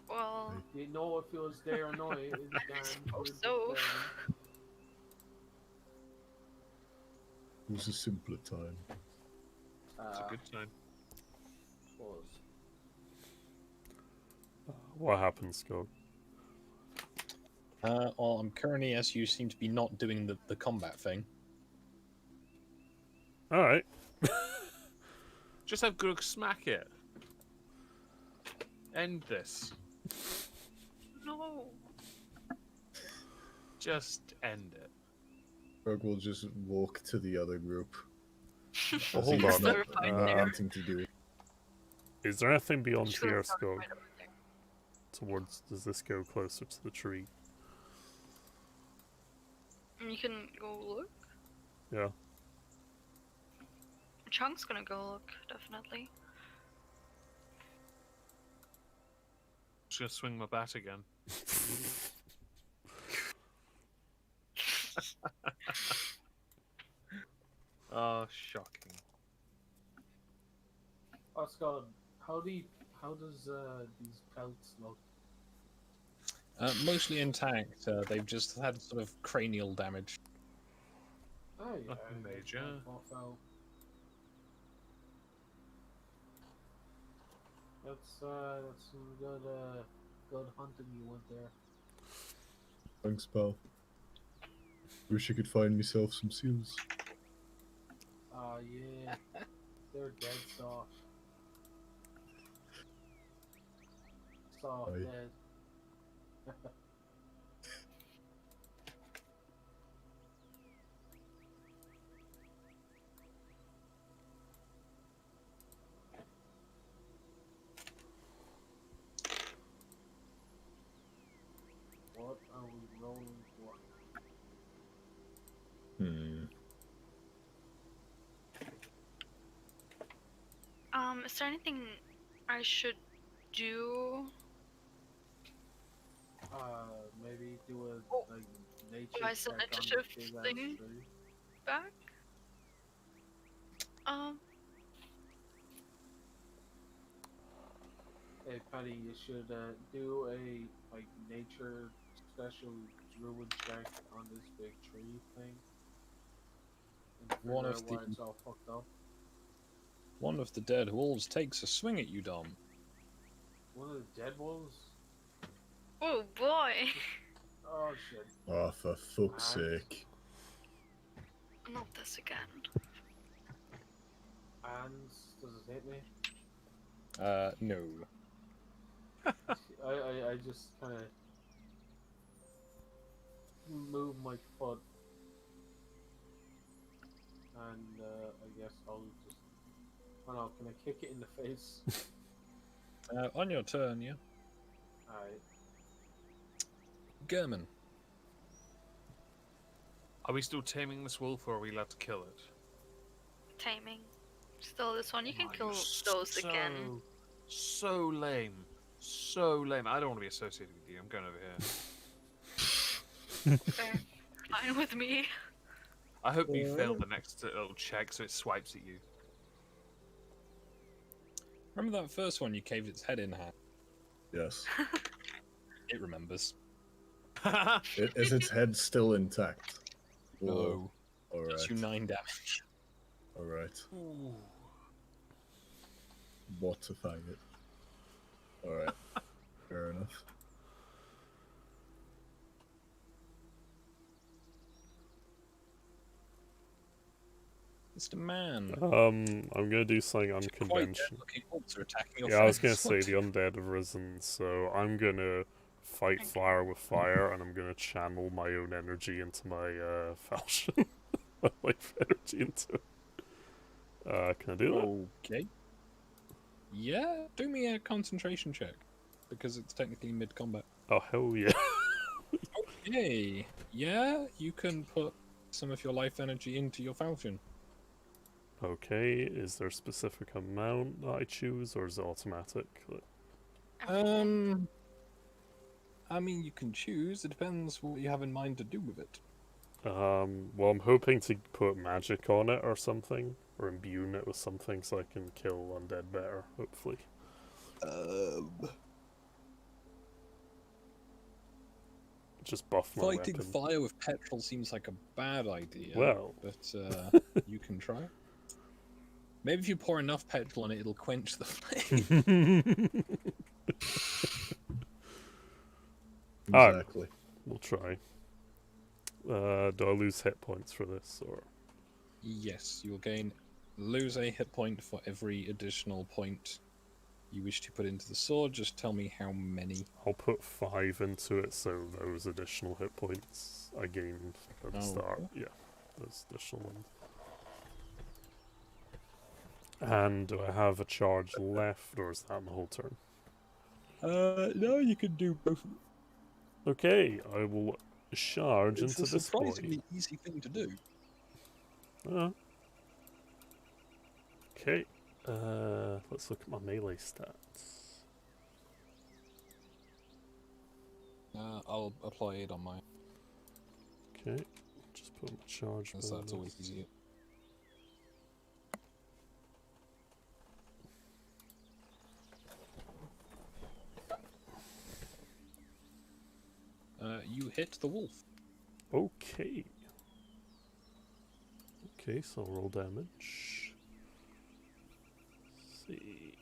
Well, Didn't know if it was day or night. It was damn suppose good so. then. It was a simpler time. It's a good time. Was. What happens, Scott? Well, I'm currently, as you seem to be not doing the combat thing. Alright. Just have Grug smack it. End this. No. Just end it. Greg will just walk to the other group. Well, As hold he's on. not Terrified got there. anything to do. Is there anything beyond Just gonna here, park Skog? right over there. Towards, does this go closer to the tree? You can go look. Yeah. Chunk's gonna go look, definitely. Just gonna swing my bat again. Oh, shocking. Oh, Scott, how does these pelts look? Mostly intact. They've just had sort of cranial damage. Oh yeah, Nothing major. That's some good hunting you went there. Thanks, pal. Wish I could find myself some seals. Ah yeah, they're dead soft. Soft Aye. dead. What are we rolling for? Is there anything I should do? Maybe do a Oh. like nature Where's the check on initiative this big ass thing? tree. Back? Hey Patty, you should do a like nature special druid check on this big tree thing. And One figure of out why the- it's all fucked up. One of the dead wolves takes a swing at you, Dom. One of the dead wolves? Oh boy! Oh shit. Oh, for fuck's And- sake. Not this again. And does it hit me? No. I just kinda move my foot. And I guess I'll just oh no, can I kick it in the face? On your turn, yeah. Alright. German. Are we still taming this wolf, or are we allowed to kill it? Taming. Still, this one you can Oh, kill you're those again. So lame. So lame. I don't want to be associated with you. I'm going over here. Fair. Fine with me. I hope you fail the next little check so it swipes at you. Remember that first one you caved its head in half? Yes. It remembers. Is its head still intact? No. Alright. Does you 9 damage. Alright. Ooh. What a faggot. Alright. Fair enough. Mr. Man. I'm gonna do something Quite unconventional. looking wolves are attacking your Yeah, I was gonna friends. say the undead have risen, so I'm gonna fight fire with fire, and I'm gonna channel my own energy into my falchion. My life energy into it. Can I do that? Okay. Yeah, do me a concentration check. Because it's technically mid-combat. Oh, hell yeah. Okay. Yeah, you can put some of your life energy into your falchion. Okay, is there a specific amount that I choose, or is it automatic? I mean, you can choose. It depends what you have in mind to do with it. Well, I'm hoping to put magic on it or something, or imbue it with something so I can kill undead better, hopefully. Just buff my Fighting weapon. fire with petrol seems like a bad idea. Well. But you can try. Maybe if you pour enough petrol on it, it'll quench the flame. Exactly. we'll try. Do I lose hit points for this, or? Yes, you will lose a hit point for every additional point you wish to put into the sword. Just tell me how many. I'll put 5 into it, so those additional hit points I gained at the start. Okay. Yeah, those additional ones. And do I have a charge left, or is that the whole turn? No, you can do both. Okay, I will charge It's into a this boy. surprisingly easy thing to do. Okay, let's look at my melee stats. I'll apply it on mine, Okay, just put my charge as that's always bonus. easier. You hit the wolf. Okay. Okay, so I'll roll damage. Let's see.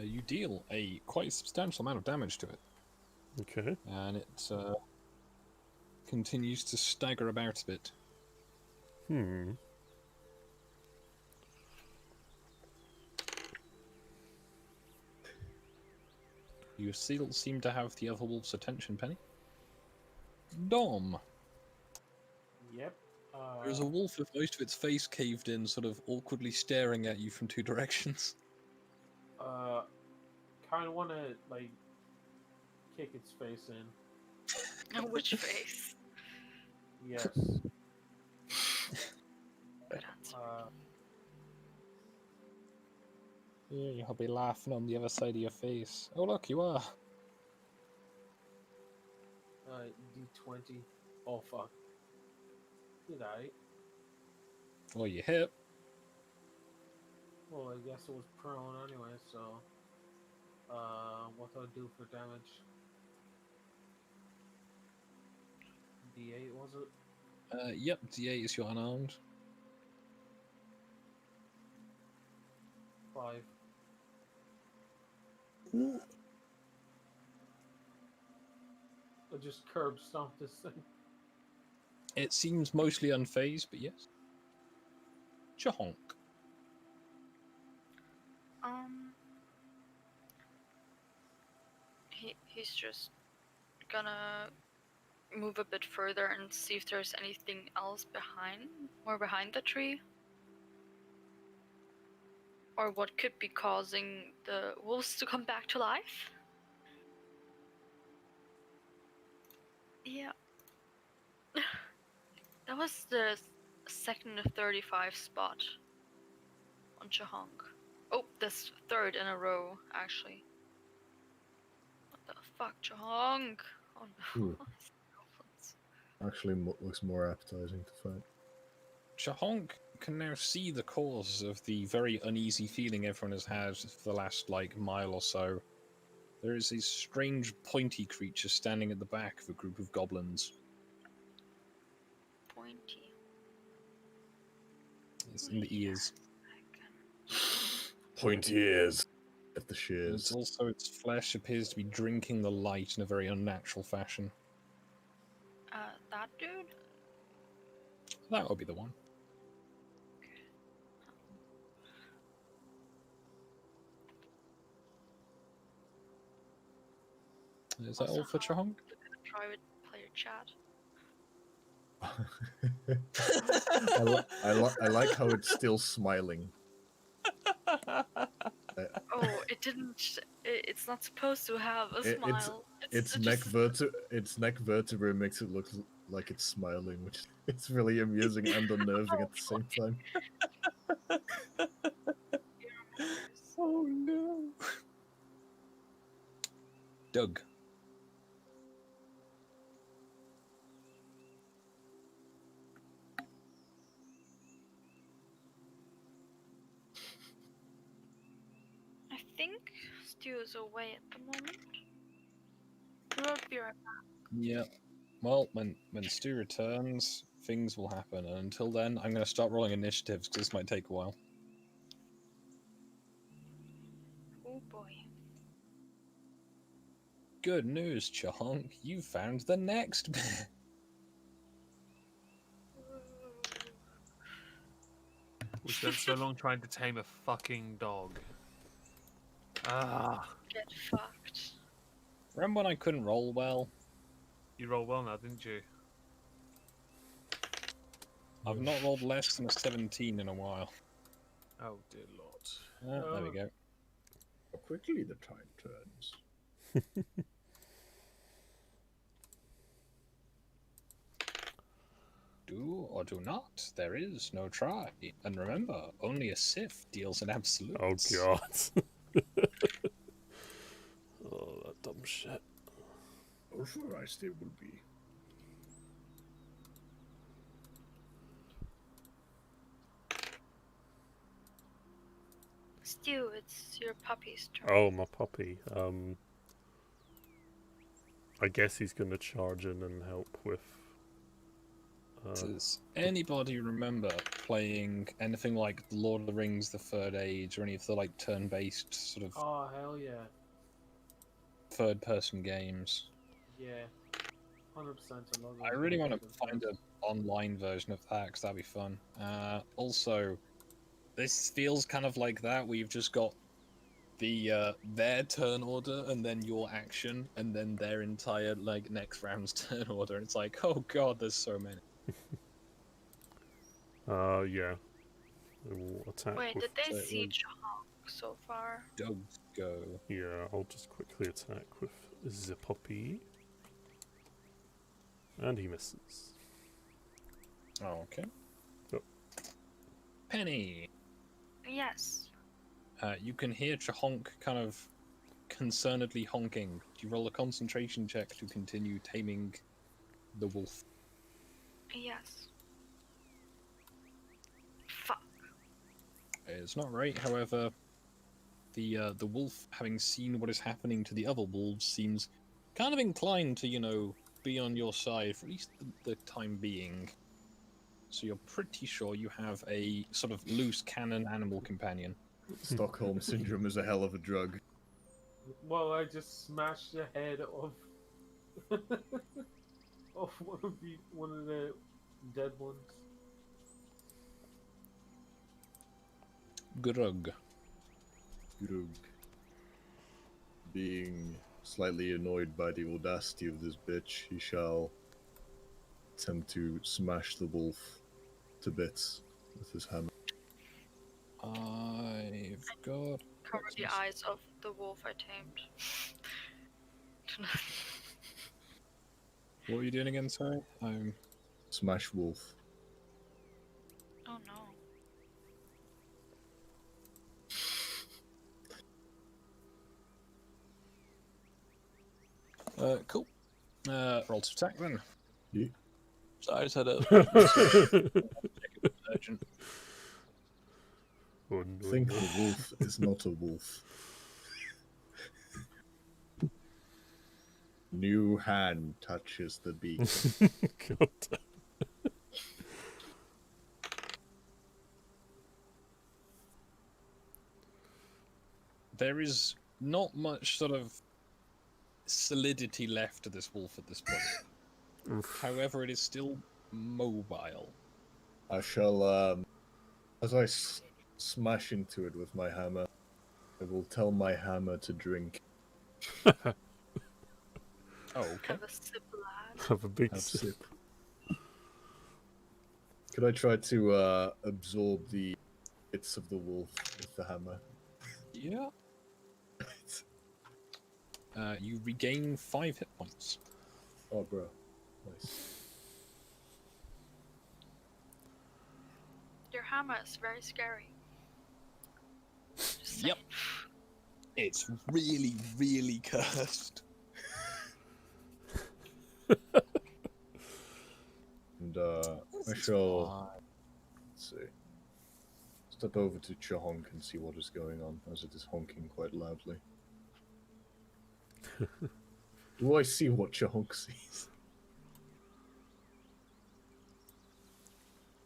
You deal a quite substantial amount of damage to it, Okay. and it continues to stagger about a bit. You still seem to have the other wolf's attention, Penny. Dom! Yep. There's a wolf with most of its face caved in, sort of awkwardly staring at you from two directions. Kind of want to like kick its face in. Which face? Yes. Good answer. Yeah, I'll be laughing on the other side of your face. Oh look, you are. D20. Oh fuck. Did I? Well, you hit. Well, I guess it was prone anyway, so. What do I do for damage? D8 was it? Yep, D8 is your unarmed. 5. I just curb stomp this thing. It seems mostly unfazed, but yes. Chahonk. He's just gonna move a bit further and see if there's anything else behind the tree. Or what could be causing the wolves to come back to life? Yeah. That was the second 35 spot on Chahonk. Oh, that's third in a row, actually. What the fuck, Chahonk? Oh no. Ooh. Actually, looks more appetizing to fight. Chahonk can now see the cause of the very uneasy feeling everyone has had for the last, mile or so. There is a strange, pointy creature standing at the back of a group of goblins. Pointy. It's in the ears. Pointy ears. At the And shears. it's also, its flesh appears to be drinking the light in a very unnatural fashion. That dude? That would be the one. Is that all for Chahonk? Look at the private player chat. I like how it's still smiling. Oh, it didn't. It's not supposed to have a smile. Its neck vertebrae makes it look like it's smiling, which is really amusing and unnerving at the same time. Oh no. Doug. I think Stu is away at the moment. We'll be right back. Yeah. Well, when Stu returns, things will happen, and until then, I'm going to start rolling initiatives because this might take a while. Oh boy. Good news, Chahonk. You found the next bit. We spent so long trying to tame a fucking dog. Ah, Get fucked. Remember when I couldn't roll well? you rolled well now, didn't you? I've not rolled less than a 17 in a while. Oh dear lord. There we go. How quickly the time turns. Do or do not, there is no try. And remember, only a Sith deals in Oh absolutes. god. Oh, that dumb shit. Authorized it will be. Stu, it's your puppy's turn. Oh, my puppy. I guess he's gonna charge in and help with. Does anybody remember playing anything like The Lord of the Rings, The Third Age, or any of the like turn-based sort of Oh hell yeah, third-person games? yeah, 100%. I love. I really want to find an online version of that because that'd be fun. Also, this feels kind of like that. We've just got the their turn order and then your action and then their entire like next round's turn order. It's like, oh god, there's so many. Yeah. I will attack Wait, with. did they so it see was- Chahonk so far? Dogs go. Yeah, I'll just quickly attack with the puppy. And he misses. Oh, okay. Yep. Penny. Yes. You can hear Chahonk kind of concernedly honking. Do you roll a concentration check to continue taming the wolf? Yes. Fuck. It's not right, however, the wolf, having seen what is happening to the other wolves, seems kind of inclined to, you know, be on your side for at least the time being. So you're pretty sure you have a sort of loose cannon animal companion. Stockholm syndrome is a hell of a drug. Well, I just smashed the head of of one of the dead ones. Grug. Grug. Being slightly annoyed by the audacity of this bitch, he shall attempt to smash the wolf to bits with his hammer. I've got... Cover the eyes of the wolf I tamed. What were you doing again, sorry? Smash wolf. Oh no. Cool. Roll to attack then. Yeah. So I just had a... urgent. Oh, no, Think no. the wolf is not a wolf. New hand touches the beak. God. There is not much sort of solidity left to this wolf at this point. Oof. However, it is still mobile. I shall, as I smash into it with my hammer, I will tell my hammer to drink. Oh, okay. Have a sip, lad. Have a big Have sip. sip. Could I try to absorb the bits of the wolf with the hammer? Yeah. You regain 5 hit points. Oh, bro. Nice. Your hammer is very scary. Just Yep. saying. It's really, really cursed. And I shall, let's see, step over to Chahonk and see what is going on, as it is honking quite loudly. Do I see what Chahonk sees?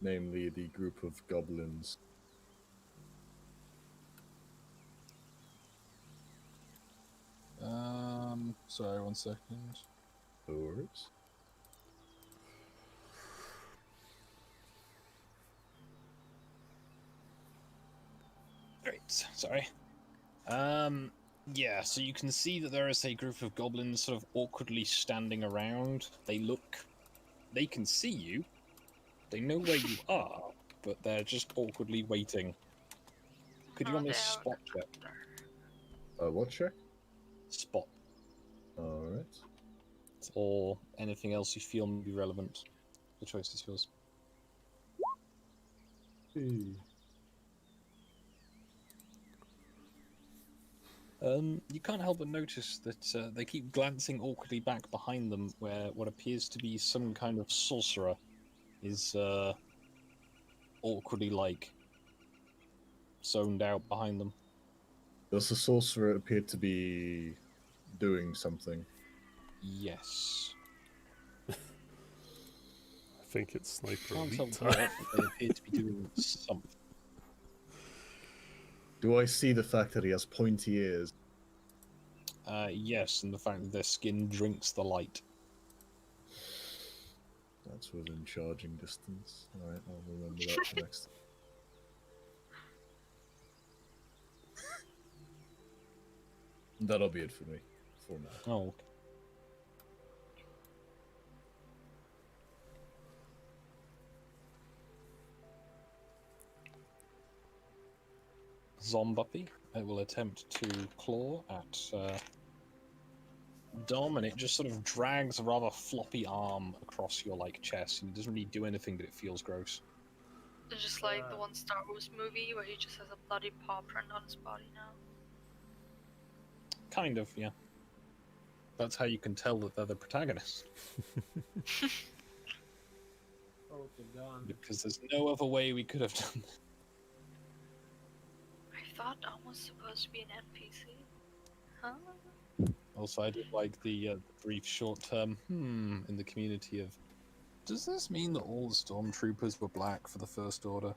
Namely, the group of goblins. Sorry, 1 second. Doors. Great, sorry. Yeah, so you can see that there is a group of goblins sort of awkwardly standing around. They can see you. They know where you are, but they're just awkwardly waiting. Could you Oh, want me they to have a spot check? What check? Spot. Alright. Or anything else you feel may be relevant. The choice is yours. You can't help but notice that they keep glancing awkwardly back behind them, where what appears to be some kind of sorcerer is awkwardly, zoned out behind them. Does the sorcerer appear to be doing something? Yes. I think it's Sniper Can't tell Elite what, time. but they appear to be doing something. Do I see the fact that he has pointy ears? Yes, and the fact that their skin drinks the light. That's within charging distance. Alright, I'll remember that for next time. That'll be it for me, for now. Oh, okay. Zombuppy will attempt to claw at Dom, and it just sort of drags a rather floppy arm across your chest, and it doesn't really do anything, but it feels gross. It's just like the one Star Wars movie where he just has a bloody paw print on his body now. Kind of, yeah. That's how you can tell that they're the protagonist, Oh, they're gone. because there's no other way we could have done this. I thought Dom was supposed to be an NPC. Huh? Also, I did like the brief short-term in the community of, does this mean that all the stormtroopers were black for the First Order?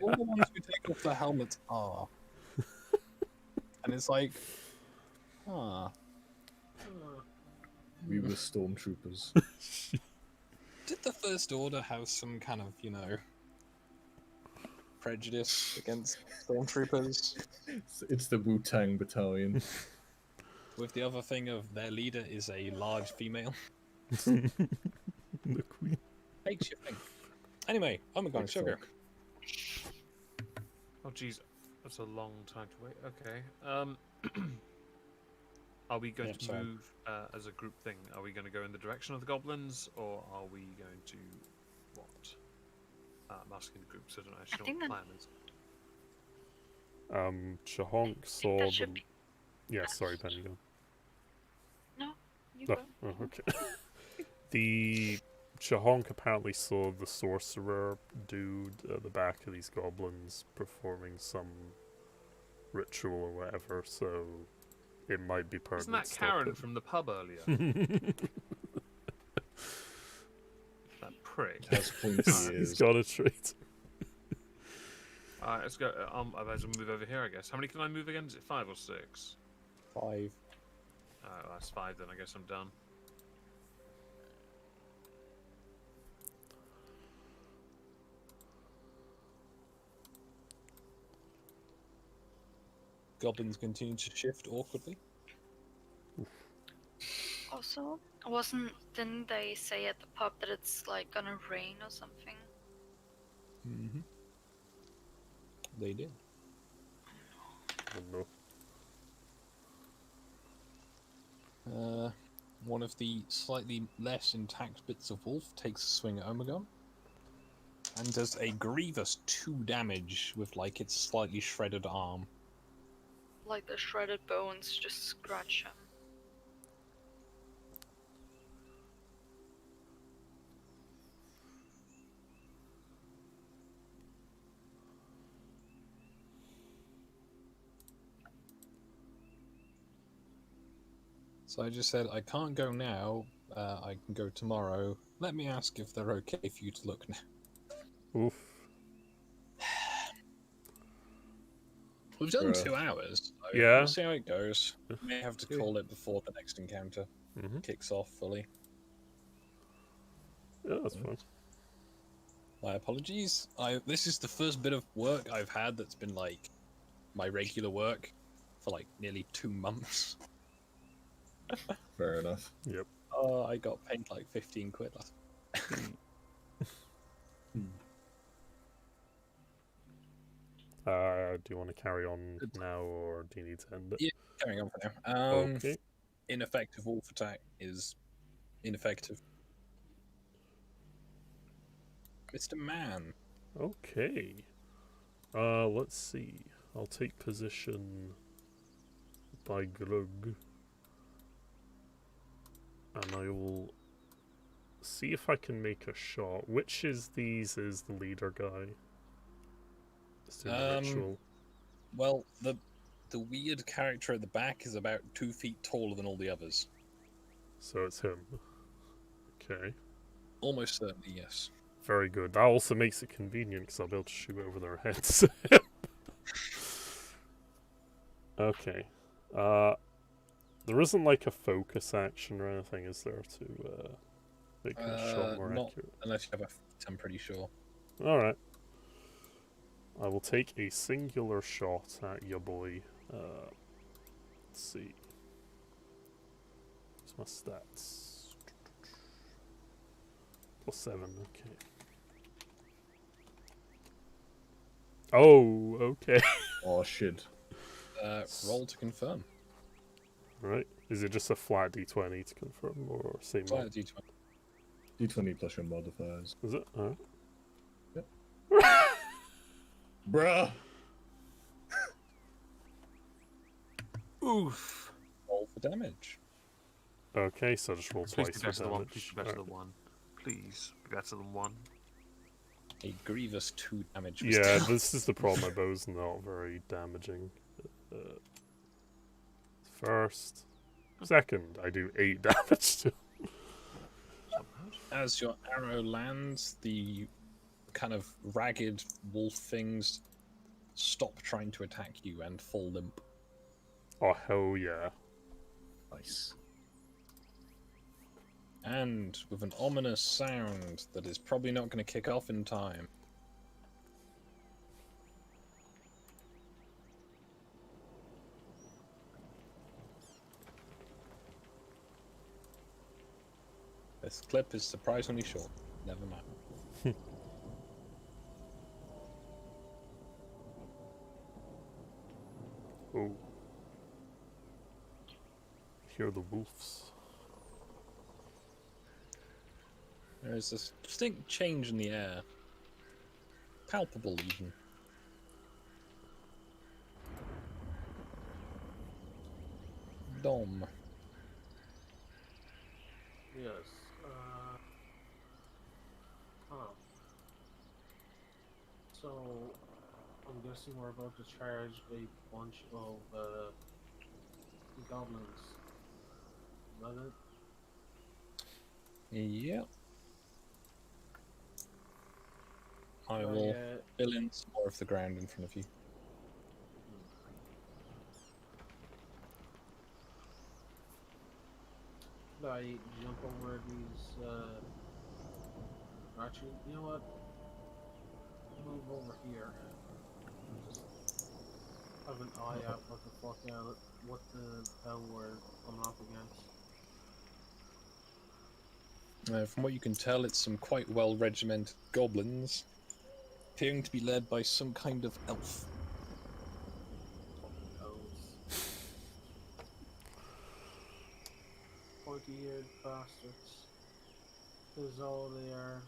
All the ones who take off their helmets are. And it's like, huh. We were stormtroopers. Did the First Order have some kind of, prejudice against stormtroopers? It's the Wu-Tang Battalion. With the other thing of their leader is a large female. The Queen. Makes you think. Anyway, Omicron sugar. Oh, jeez. That's a long time to wait. Okay. Are we going to sorry. move as a group thing? Are we going to go in the direction of the goblins, or are we going to what? I'm asking the group, so I don't actually think know what that- the plan is. Chahonk saw that should them. be- Yeah, sorry, Ben, you go. No, you Oh, go. oh, okay. The Chahonk apparently saw the sorcerer dude at the back of these goblins performing some ritual or whatever, so it might be part Isn't of that it. Karen from the pub earlier? That prick. Has pointy He's ears. got a trait. Alright, let's go. I better move over here, I guess. How many can I move again? Is it 5 or 6? 5. That's 5 then. I guess I'm done. Goblins continue to shift awkwardly. Also, didn't they say at the pub that it's gonna rain or something? Mm-hmm. They did. Oh, no. One of the slightly less intact bits of wolf takes a swing at Omegon and does a grievous 2 damage with its slightly shredded arm. Like the shredded bones just scratch him. So I just said, I can't go now. I can go tomorrow. Let me ask if they're okay for you to look now. Oof. We've done Bruh. 2 hours. So Yeah. We'll see how it goes. May have to Okay. call it before the next encounter Mm-hmm. kicks off fully. Yeah, that's fine. My apologies. This is the first bit of work I've had that's been like my regular work for like nearly 2 months. Fair enough. Yep. Oh, I got paid like 15 quid last. Do you want to carry on now, or do you need to end it? Yeah, carrying on for now. Okay. Ineffective wolf attack is ineffective. Mr. Man. Okay. Let's see. I'll take position by Grug. And I will see if I can make a shot. Which is these is the leader guy? It's doing the ritual. Well, the weird character at the back is about 2 feet taller than all the others. So it's him. Okay. Almost certainly, yes. Very good. That also makes it convenient because I'll be able to shoot over their heads. Okay. There isn't like a focus action or anything, is there, to make a shot more Not accurate? unless you have a feat, I'm pretty sure. Alright. I will take a singular shot at your boy. Let's see. What's my stats? +7, okay. Oh, okay. Oh shit. Roll to confirm. Right. Is it just a flat d20 to confirm, or same Fire one? D20. D20 plus your modifiers. Is it? Alright. Bruh! Oof. Roll for damage. Okay, so just roll Please twice be for better than 1. damage. Please be better than 1. Please be better than 1. A grievous 2 damage. Was Yeah, dealt. this is the problem. My bow's not very damaging. First. Second, I do 8 damage to. As your arrow lands, the kind of ragged wolf things stop trying to attack you and fall limp. Oh, hell yeah. Nice. And with an ominous sound that is probably not going to kick off in time. This clip is surprisingly short. Never mind. Oh. Hear the wolves. There is this distinct change in the air. Palpable, even. Dom. Yes. So, I'm guessing we're about to charge a bunch of goblins. Is that it? Yep. I will fill in some more of the ground in front of you. Should I jump over these? Actually, you know what? Move over here. And just have an eye out what the fuck what the hell we're coming up against. From what you can tell, it's some quite well-regimented goblins, appearing to be led by some kind of elf. Elves. Pointy-eared bastards. Is all they are.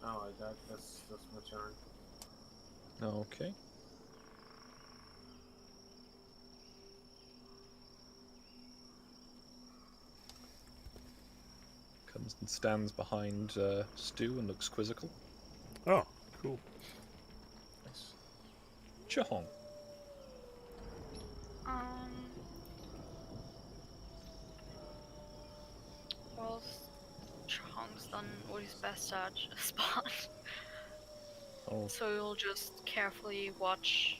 Oh, that's my turn. Okay. Comes and stands behind Stu and looks quizzical. Oh, cool. Nice. Chahong. Well, Chong's done what he's best at, spot. Oh, So you'll just carefully watch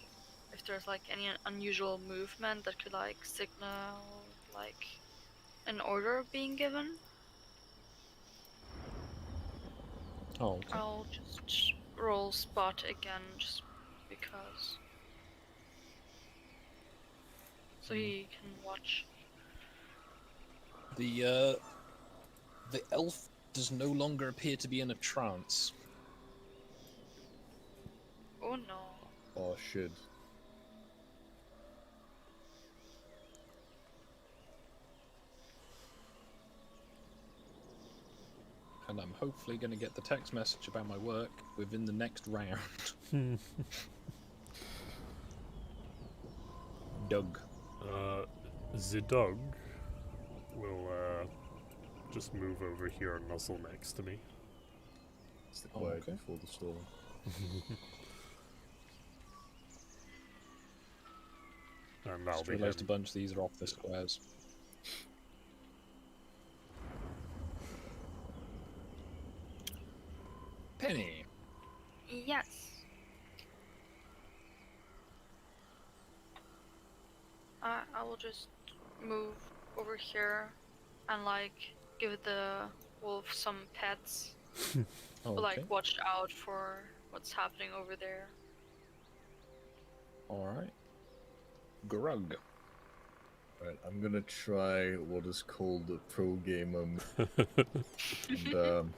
if there's like any unusual movement that could like signal like an order being given. oh, okay. I'll just roll spot again just because. So he can watch. The elf does no longer appear to be in a trance. Oh no. Oh shit. And I'm hopefully going to get the text message about my work within the next round. Doug. The dog will just move over here and nuzzle next to me. It's the quiet okay. before the storm. And that'll Just be realised a him. bunch of these are off the squares. Penny. Yes. I will just move over here and like give the wolf some pets. Oh, But, okay. like watch out for what's happening over there. Alright. Grug. Right, I'm gonna try what is called a pro gamer move. And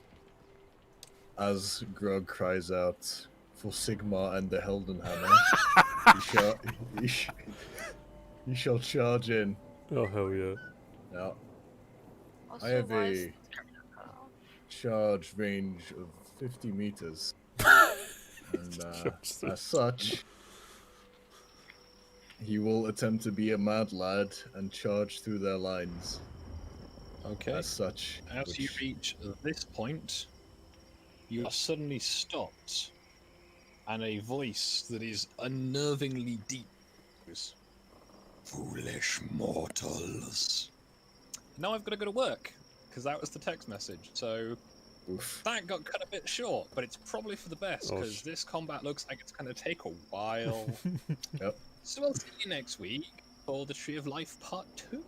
as Grug cries out for Sigma and the Heldenhammer, he shall charge in. Oh hell yeah! Now, Also, I have why is a this character cut off? charge range of 50 meters. And Charge as such, he will attempt to be a mad lad and charge through their lines. Okay. As such, As you reach this point, you are suddenly stopped, and a voice that is unnervingly deep goes, "Foolish mortals." Now I've got to go to work, because that was the text message. So oof. that got cut a bit short, but it's probably for the best, Oh, because this combat looks like it's going to take a while. Yep. So I'll see you next week for the Tree of Life Part 2.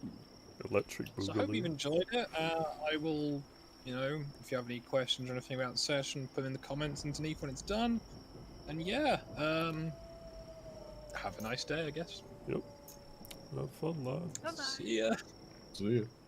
Electric So I hope you've boogaloo. enjoyed it. I will, if you have any questions or anything about the session, put in the comments underneath when it's done. And yeah, have a nice day, I guess. Have fun, lads. Bye-bye. See ya. See ya.